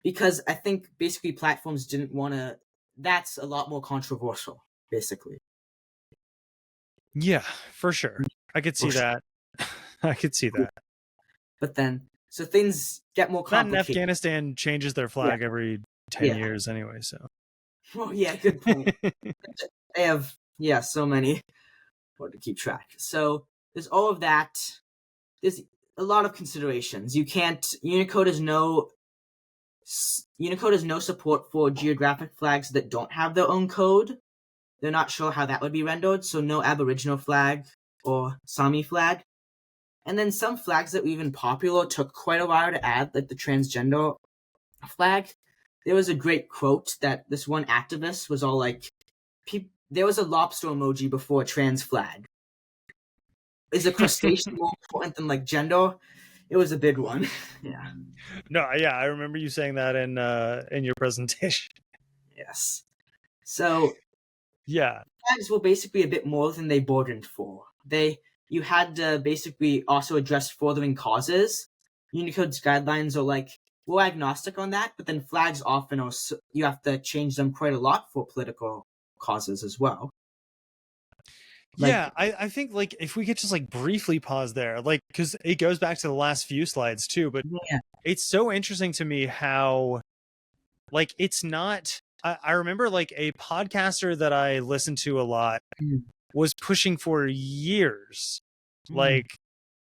C: because I think basically platforms didn't want to. That's a lot more controversial, basically.
B: Yeah, for sure. I could see that. I could see that.
C: But then, so things get more complicated.
B: That Afghanistan changes their flag every 10 years anyway, so.
C: Well, yeah, good point. They have, so many to keep track. So there's all of that. There's a lot of considerations. Unicode has no support for geographic flags that don't have their own code. They're not sure how that would be rendered, so no Aboriginal flag or Sami flag. And then some flags that were even popular took quite a while to add, like the transgender flag. There was a great quote that this one activist was all like, there was a lobster emoji before a trans flag. Is a crustacean more important than like gender? It was a big one. Yeah.
B: No, I remember you saying that in your presentation.
C: Yes. So flags were basically a bit more than they bargained for. You had to basically also address furthering causes. Unicode's guidelines are like, we're agnostic on that, but then flags often you have to change them quite a lot for political causes as well.
B: I think like if we could just like briefly pause there, like because it goes back to the last few slides too, but it's so interesting to me how like it's not. I remember like a podcaster that I listened to a lot was pushing for years, like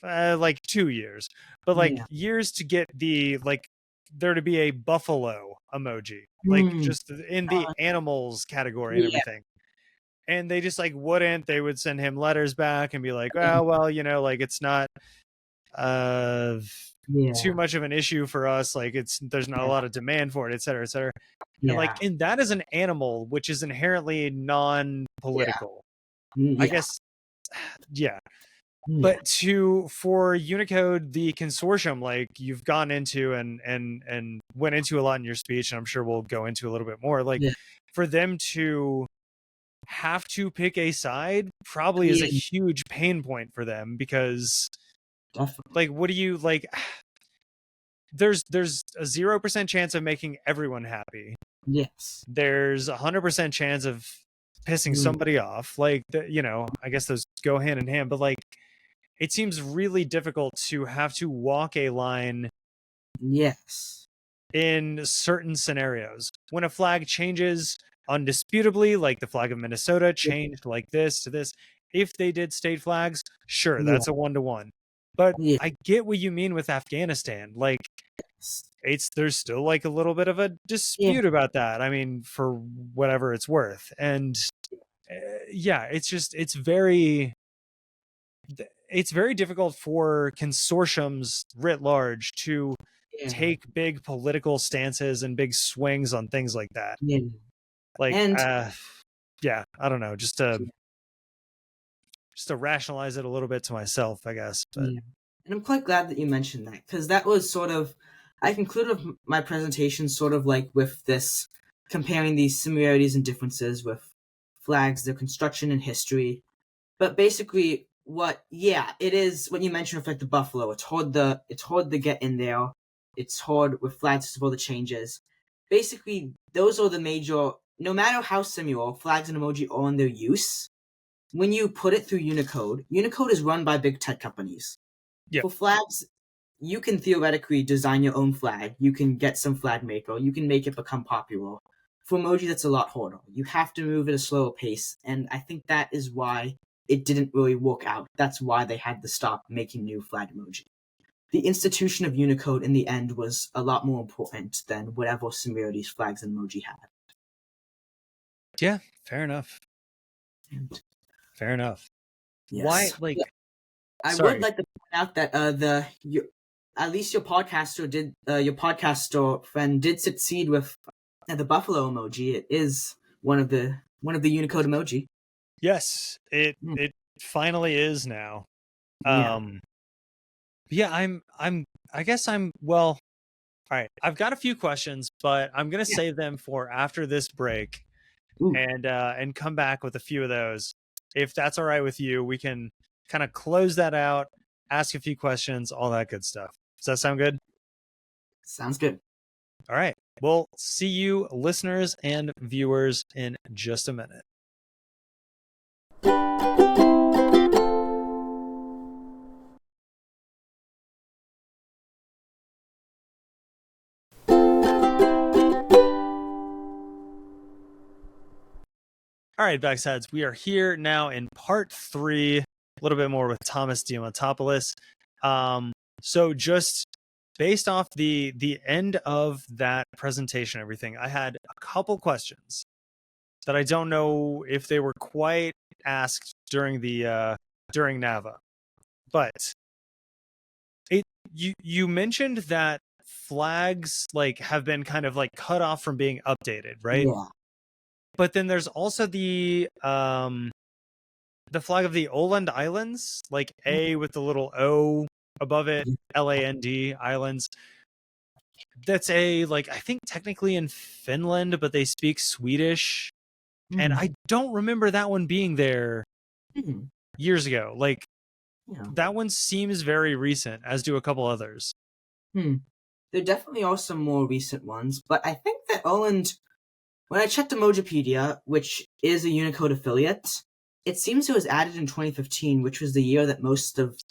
B: 2 years, but like years to get there to be a buffalo emoji, like just in the animals category and everything. and they just like wouldn't. They would send him letters back and be like, oh, well, you know, like it's not too much of an issue for us. Like there's not a lot of demand for it, et cetera, et cetera. And like, and that is an animal which is inherently non-political. I guess, yeah. But for Unicode, the consortium, like you've gone into and went into a lot in your speech, and I'm sure we'll go into a little bit more. Like for them to have to pick a side probably is a huge pain point for them, because like, what do you like? There's a 0% chance of making everyone happy.
C: Yes.
B: There's 100% chance of pissing somebody off. Like, you know, I guess those go hand in hand, but like, it seems really difficult to have to walk a line.
C: Yes.
B: In certain scenarios, when a flag changes undisputably, like the flag of Minnesota changed like this to this. If they did state flags, sure, that's a 1-to-1. But I get what you mean with Afghanistan. Like, there's still like a little bit of a dispute about that. I mean, for whatever it's worth. And it's very difficult for consortiums writ large to take big political stances and big swings on things like that. Like, I don't know, just to rationalize it a little bit to myself, I guess. But
C: and I'm quite glad that you mentioned that, because that was sort of, I concluded my presentation sort of like with this, comparing these similarities and differences with flags, their construction and history. But basically, it is what you mentioned with like the buffalo. It's hard to get in there. It's hard with flags to support the changes. Basically, those are the major. No matter how similar, flags and emoji are in their use. When you put it through Unicode is run by big tech companies. For flags, you can theoretically design your own flag. You can get some flag maker. You can make it become popular. For emoji, that's a lot harder. You have to move at a slower pace, and I think that is why it didn't really work out. That's why they had to stop making new flag emoji. The institution of Unicode in the end was a lot more important than whatever similarities flags and emoji had.
B: Yeah, fair enough. Fair enough.
C: Yes.
B: Why, like,
C: I would like to point out that at least your podcaster friend did succeed with the buffalo emoji. It is one of the Unicode emoji.
B: Yes, it finally is now. Well, all right, I've got a few questions, but I'm gonna save them for after this break. And come back with a few of those. If that's all right with you, we can kind of close that out, ask a few questions, all that good stuff. Does that sound good?
C: Sounds good.
B: All right. We'll see you listeners and viewers in just a minute. All right, VexHeads, we are here now in part 3, a little bit more with Thomas Diamantopoulos. So just based off the end of that presentation, everything, I had a couple questions that I don't know if they were quite asked during during NAVA, but you mentioned that flags like have been kind of like cut off from being updated, right?
C: Yeah.
B: But then there's also the flag of the Åland Islands, like A with the little O above it, LAND Islands. That's I think technically in Finland, but they speak Swedish. And I don't remember that one being there years ago. Like, that one seems very recent, as do a couple others.
C: There definitely are some more recent ones, but I think that Åland, when I checked Emojipedia, which is a Unicode affiliate, it seems it was added in 2015, which was the year that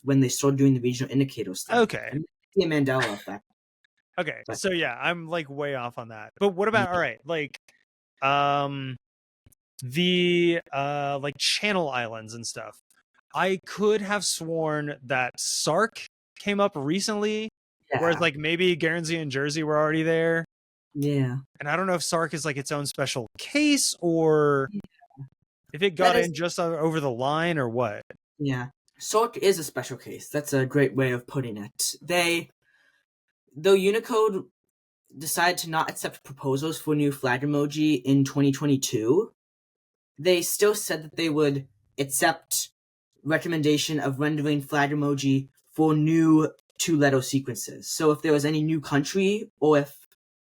C: when they started doing the regional indicators thing.
B: Okay.
C: And the Mandela effect.
B: Okay, so yeah, I'm like way off on that. But what about, all right, like, the like Channel Islands and stuff. I could have sworn that Sark came up recently, whereas like maybe Guernsey and Jersey were already there.
C: Yeah.
B: And I don't know if Sark is like its own special case or If it got in just over the line or what?
C: Yeah. SORC is a special case. That's a great way of putting it. Though Unicode decided to not accept proposals for new flag emoji in 2022, they still said that they would accept recommendation of rendering flag emoji for new two-letter sequences. So if there was any new country, or if,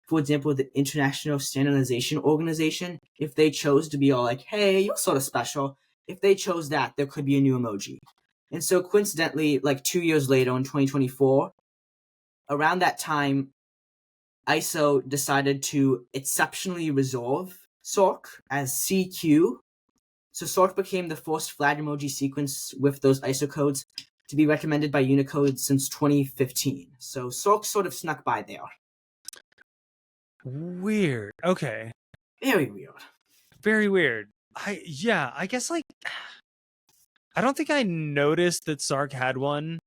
C: for example, the International Standardization Organization, if they chose to be all like, hey, you're sort of special, if they chose that, there could be a new emoji. And so coincidentally, like 2 years later in 2024, around that time, ISO decided to exceptionally resolve SORC as CQ. So SORC became the first flag emoji sequence with those ISO codes to be recommended by Unicode since 2015. So SORC sort of snuck by there.
B: Weird. Okay.
C: Very weird.
B: Very weird. I guess like I don't think I noticed that Sark had one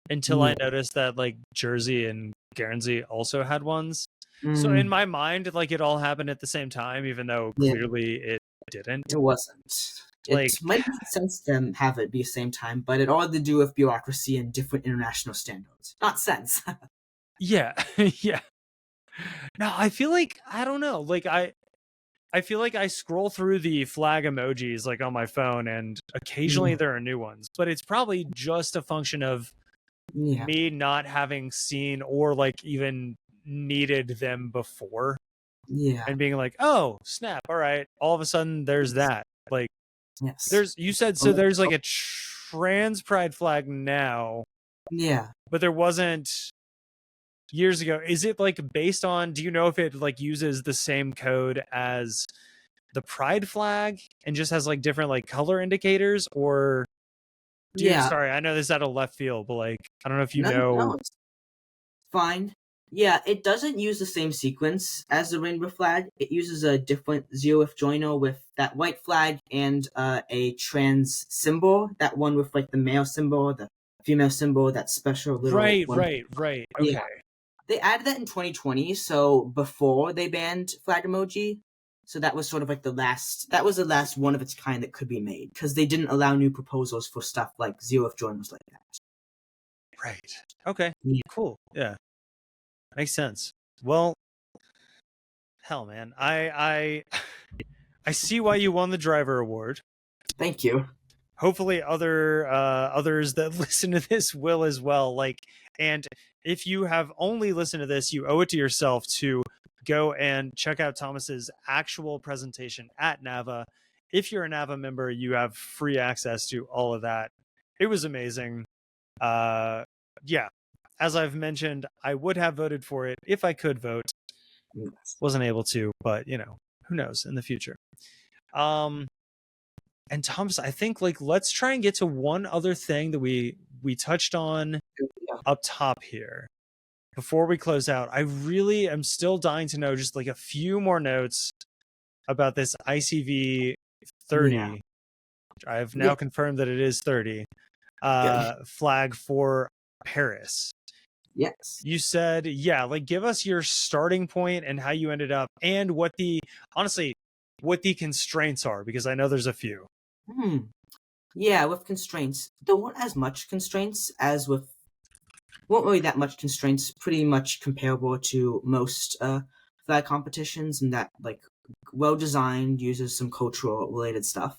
B: until I noticed that like Jersey and Guernsey also had ones. So in my mind, like it all happened at the same time, even though clearly it didn't.
C: It wasn't. It might make sense to have it be the same time, but it all had to do with bureaucracy and different international standards. Not sense.
B: Yeah. Yeah. No, I feel like I don't know. Like I feel like I scroll through the flag emojis like on my phone, and occasionally there are new ones, but it's probably just a function of me not having seen or like even needed them before.
C: Yeah.
B: And being like, oh, snap. All right. All of a sudden there's that. Like you said so there's like a trans pride flag now.
C: Yeah.
B: But there wasn't years ago. Is it like based on, do you know if it like uses the same code as the pride flag and just has like different like color indicators, or sorry, I know this is out of left field, but like I don't know if you know.
C: No, it's fine. Yeah, it doesn't use the same sequence as the rainbow flag. It uses a different zeroth joiner with that white flag and a trans symbol. That one with like the male symbol, the female symbol, that special little
B: right.
C: one.
B: Okay.
C: Yeah. They added that in 2020, so before they banned flag emoji. So that was sort of like the last one of its kind that could be made, because they didn't allow new proposals for stuff like zeroth joiners like that.
B: Right. Okay.
C: Yeah.
B: Cool. Yeah. Makes sense. Well, hell, man, I see why you won the driver award.
C: Thank you.
B: Hopefully, others that listen to this will as well. Like, and if you have only listened to this, you owe it to yourself to go and check out Thomas's actual presentation at NAVA. If you're a NAVA member, you have free access to all of that. It was amazing. Yeah. As I've mentioned, I would have voted for it if I could vote. Wasn't able to, but you know, who knows in the future. And Thomas, I think like let's try and get to one other thing that we touched on up top here before we close out. I really am still dying to know just like a few more notes about this ICV 30. I've now confirmed that it is 30 flag for Paris.
C: Yes.
B: You said, yeah, like give us your starting point and how you ended up, and what the constraints are, because I know there's a few.
C: Yeah, with constraints, there weren't as much constraints as with, weren't really that much constraints, pretty much comparable to most flag competitions, and that like well designed, uses some cultural related stuff.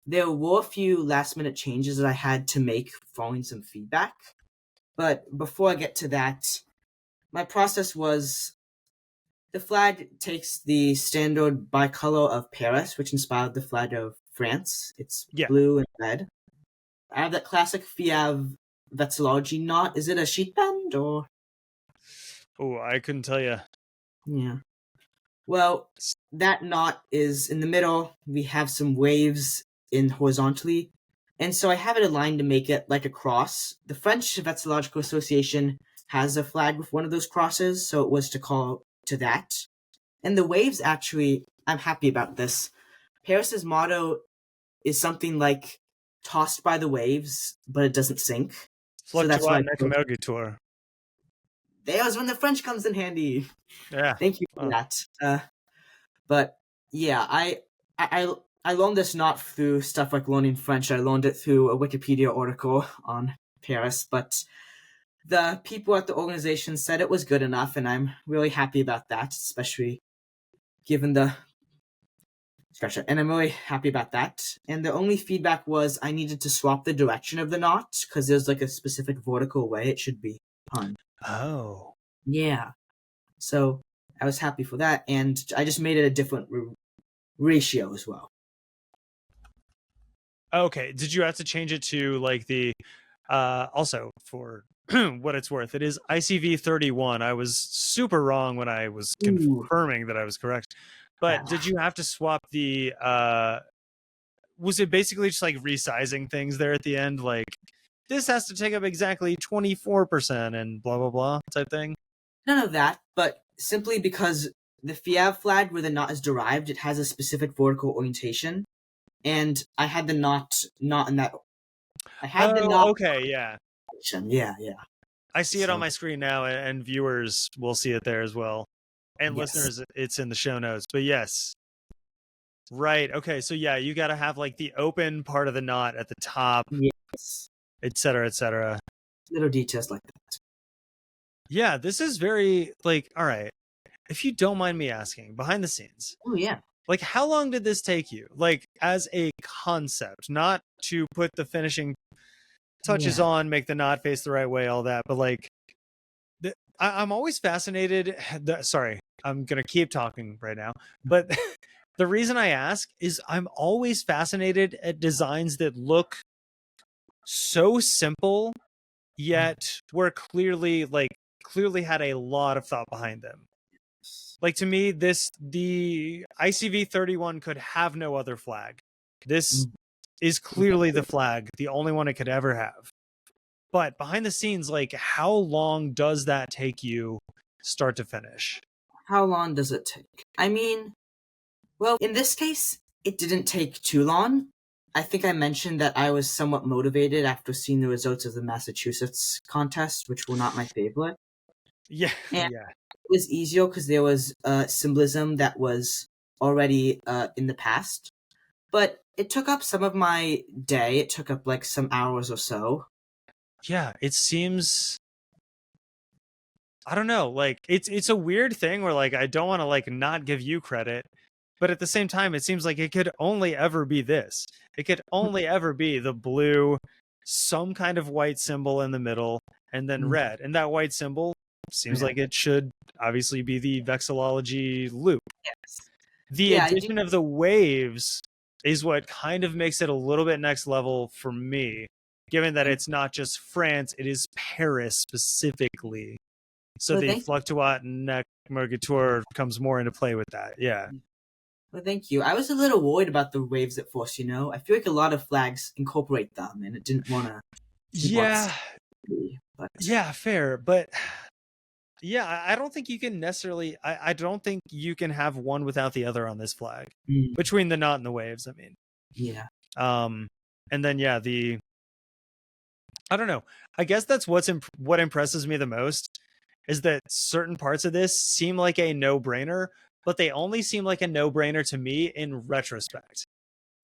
C: There were a few last minute changes that I had to make following some feedback. But before I get to that, my process was, the flag takes the standard bicolor of Paris, which inspired the flag of France. It's blue and red. I have that classic Fiav vexillology knot. Is it a sheet bend or?
B: Oh, I couldn't tell you.
C: Yeah. Well, that knot is in the middle. We have some waves in horizontally. And so I have it aligned to make it like a cross. The French Vexillological Association has a flag with one of those crosses, so it was to call to that. And the waves, actually, I'm happy about this. Paris's motto is something like tossed by the waves, but it doesn't sink. So that's why there's when the French comes in handy.
B: Yeah.
C: Thank you for that. But yeah, I I learned this not through stuff like learning French. I learned it through a Wikipedia article on Paris, but the people at the organization said it was good enough, and I'm really happy about that, especially given the structure. And I'm really happy about that. And the only feedback was I needed to swap the direction of the knot because there's like a specific vertical way it should be hung.
B: Oh.
C: Yeah. So I was happy for that, and I just made it a different ratio as well.
B: Okay. Did you have to change it to like the also for what it's worth, it is ICV 31. I was super wrong when I was confirming that I was correct. But did you have to swap the was it basically just like resizing things there at the end, like this has to take up exactly 24% and blah blah blah type thing?
C: None of that, but simply because the FIAV flag where the knot is derived, it has a specific vertical orientation, and I had the knot not in that. I had the knot.
B: Okay, yeah.
C: Yeah.
B: I see it on my screen now, and viewers will see it there as well. And listeners, it's in the show notes. But yes. Right. Okay. So yeah, you got to have like the open part of the knot at the top.
C: Yes.
B: Et cetera, et cetera.
C: Little details like that.
B: Yeah, this is very like, all right. If you don't mind me asking, behind the scenes.
C: Oh yeah.
B: Like, how long did this take you? Like, as a concept, not to put the finishing touches on, make the knot face the right way, all that, but like, I'm always fascinated. Sorry, I'm gonna keep talking right now, but the reason I ask is I'm always fascinated at designs that look so simple, yet were clearly had a lot of thought behind them. Like, to me, the ICV 31 could have no other flag. This is clearly the flag, the only one it could ever have. But behind the scenes, like, how long does that take you start to finish?
C: How long does it take? I mean, well, in this case, it didn't take too long. I think I mentioned that I was somewhat motivated after seeing the results of the Massachusetts contest, which were not my favorite.
B: Yeah,
C: and it was easier because there was symbolism that was already in the past. But it took up some of my day. It took up like some hours or so.
B: Yeah, it seems, I don't know, like it's a weird thing where like I don't want to like not give you credit, but at the same time it seems like it could only ever be this. It could only ever be the blue, some kind of white symbol in the middle, and then red. And that white symbol seems like it should obviously be the vexillology loop.
C: Yes.
B: The addition of the waves is what kind of makes it a little bit next level for me, given that it's not just France, it is Paris specifically. So the fluctuat nec mergatur comes more into play with that. Yeah.
C: Well, thank you. I was a little worried about the waves at first, you know? I feel like a lot of flags incorporate them, and it didn't want to...
B: Yeah. Yeah, fair. But yeah, I don't think you can necessarily... I don't think you can have one without the other on this flag. Between the knot and the waves, I mean.
C: Yeah.
B: And then, yeah, I don't know. I guess that's what impresses me the most, is that certain parts of this seem like a no-brainer, but they only seem like a no-brainer to me in retrospect.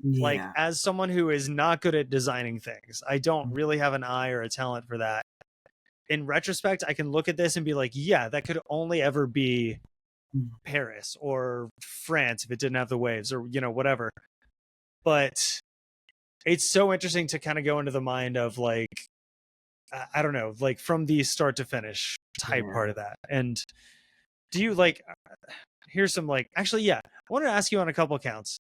B: Yeah. Like, as someone who is not good at designing things, I don't really have an eye or a talent for that. In retrospect, I can look at this and be like, yeah, that could only ever be Paris or France if it didn't have the waves, or, you know, whatever. But it's so interesting to kind of go into the mind of, like, I don't know, like from the start to finish type part of that. And do you like, here's some like, actually, yeah, I wanted to ask you on a couple accounts.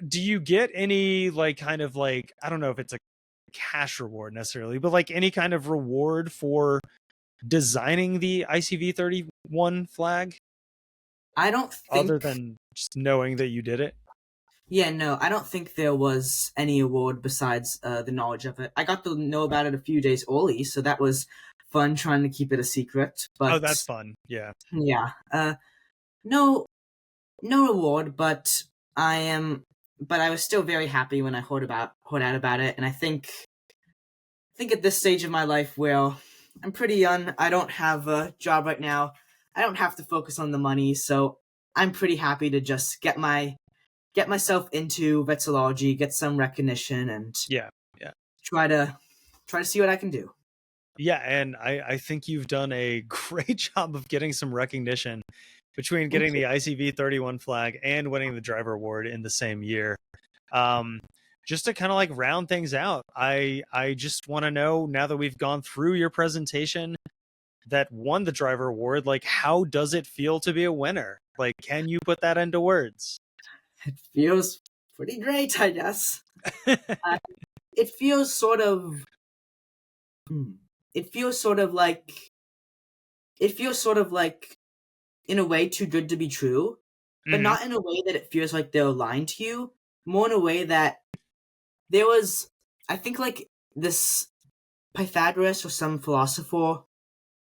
B: Do you get any like kind of like, I don't know if it's a cash reward necessarily, but like any kind of reward for designing the ICV 31 flag?
C: I don't think...
B: Other than just knowing that you did it?
C: Yeah, no, I don't think there was any award besides the knowledge of it. I got to know about it a few days early, so that was fun trying to keep it a secret. But
B: oh, that's fun. Yeah.
C: Yeah. No reward, but I was still very happy when I heard out about it, and I think at this stage of my life where I'm pretty young, I don't have a job right now, I don't have to focus on the money, so I'm pretty happy to just get my get myself into vexillology, get some recognition, and try to see what I can do.
B: Yeah, and I think you've done a great job of getting some recognition between getting the ICV 31 flag and winning the driver award in the same year. Just to kind of like round things out, I just want to know, now that we've gone through your presentation that won the driver award, like, how does it feel to be a winner? Like, can you put that into words?
C: It feels pretty great, I guess. It feels sort of like in a way too good to be true, but not in a way that it feels like they're lying to you, more in a way that there was, I think, like, this Pythagoras or some philosopher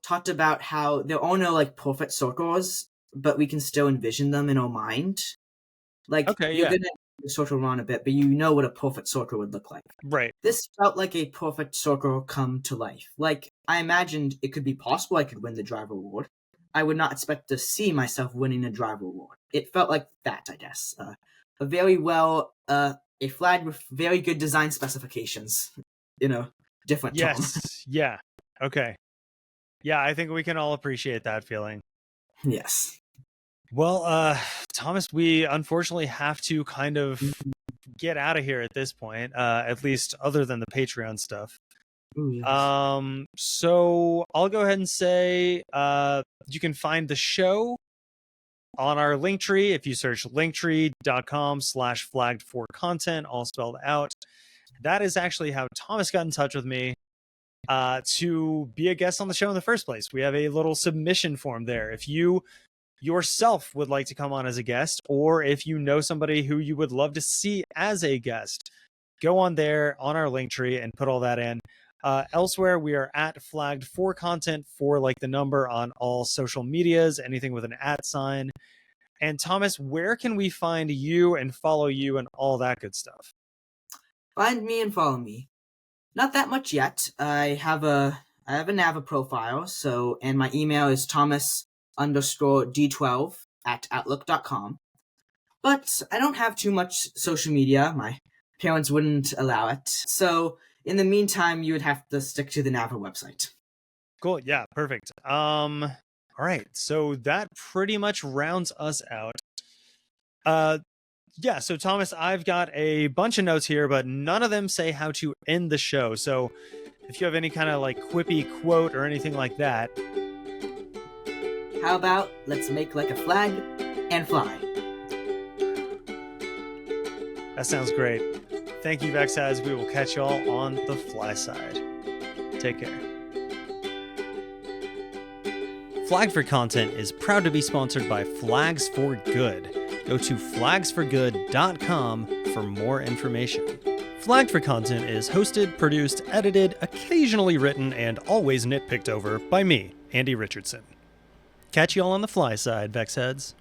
C: talked about how there are no like perfect circles, but we can still envision them in our mind. Like, you're gonna circle around a bit, but you know what a perfect circle would look like.
B: Right.
C: This felt like a perfect circle come to life. Like, I imagined it could be possible I could win the driver award. I would not expect to see myself winning a driver award. It felt like that, I guess. A very well, a flag with very good design specifications. Different term.
B: Yeah. Okay. Yeah, I think we can all appreciate that feeling.
C: Yes.
B: Well, Thomas, we unfortunately have to kind of get out of here at this point, at least other than the Patreon stuff.
C: Ooh, yes.
B: So I'll go ahead and say you can find the show on our Linktree. If you search linktree.com/flagged4content, all spelled out. That is actually how Thomas got in touch with me to be a guest on the show in the first place. We have a little submission form there. If you yourself would like to come on as a guest, or if you know somebody who you would love to see as a guest, go on there on our Linktree and put all that in. Elsewhere, we are at flagged4content for like the number on all social medias, anything with an @ sign. And Thomas, where can we find you and follow you and all that good stuff?
C: Find me and follow me. Not that much yet. I have a NAVA profile, and my email is thomas_d12@outlook.com. But I don't have too much social media. My parents wouldn't allow it. So in the meantime, you would have to stick to the NAVA website.
B: Cool. Yeah, perfect. All right. So that pretty much rounds us out. Yeah, so Thomas, I've got a bunch of notes here, but none of them say how to end the show. So if you have any kind of like quippy quote or anything like that.
C: How about let's make like a flag and fly?
B: That sounds great. Thank you, VexHeads. We will catch y'all on the fly side. Take care. Flagged for Content is proud to be sponsored by Flags for Good. Go to flagsforgood.com for more information. Flagged for Content is hosted, produced, edited, occasionally written, and always nitpicked over by me, Andy Richardson. Catch y'all on the fly side, VexHeads.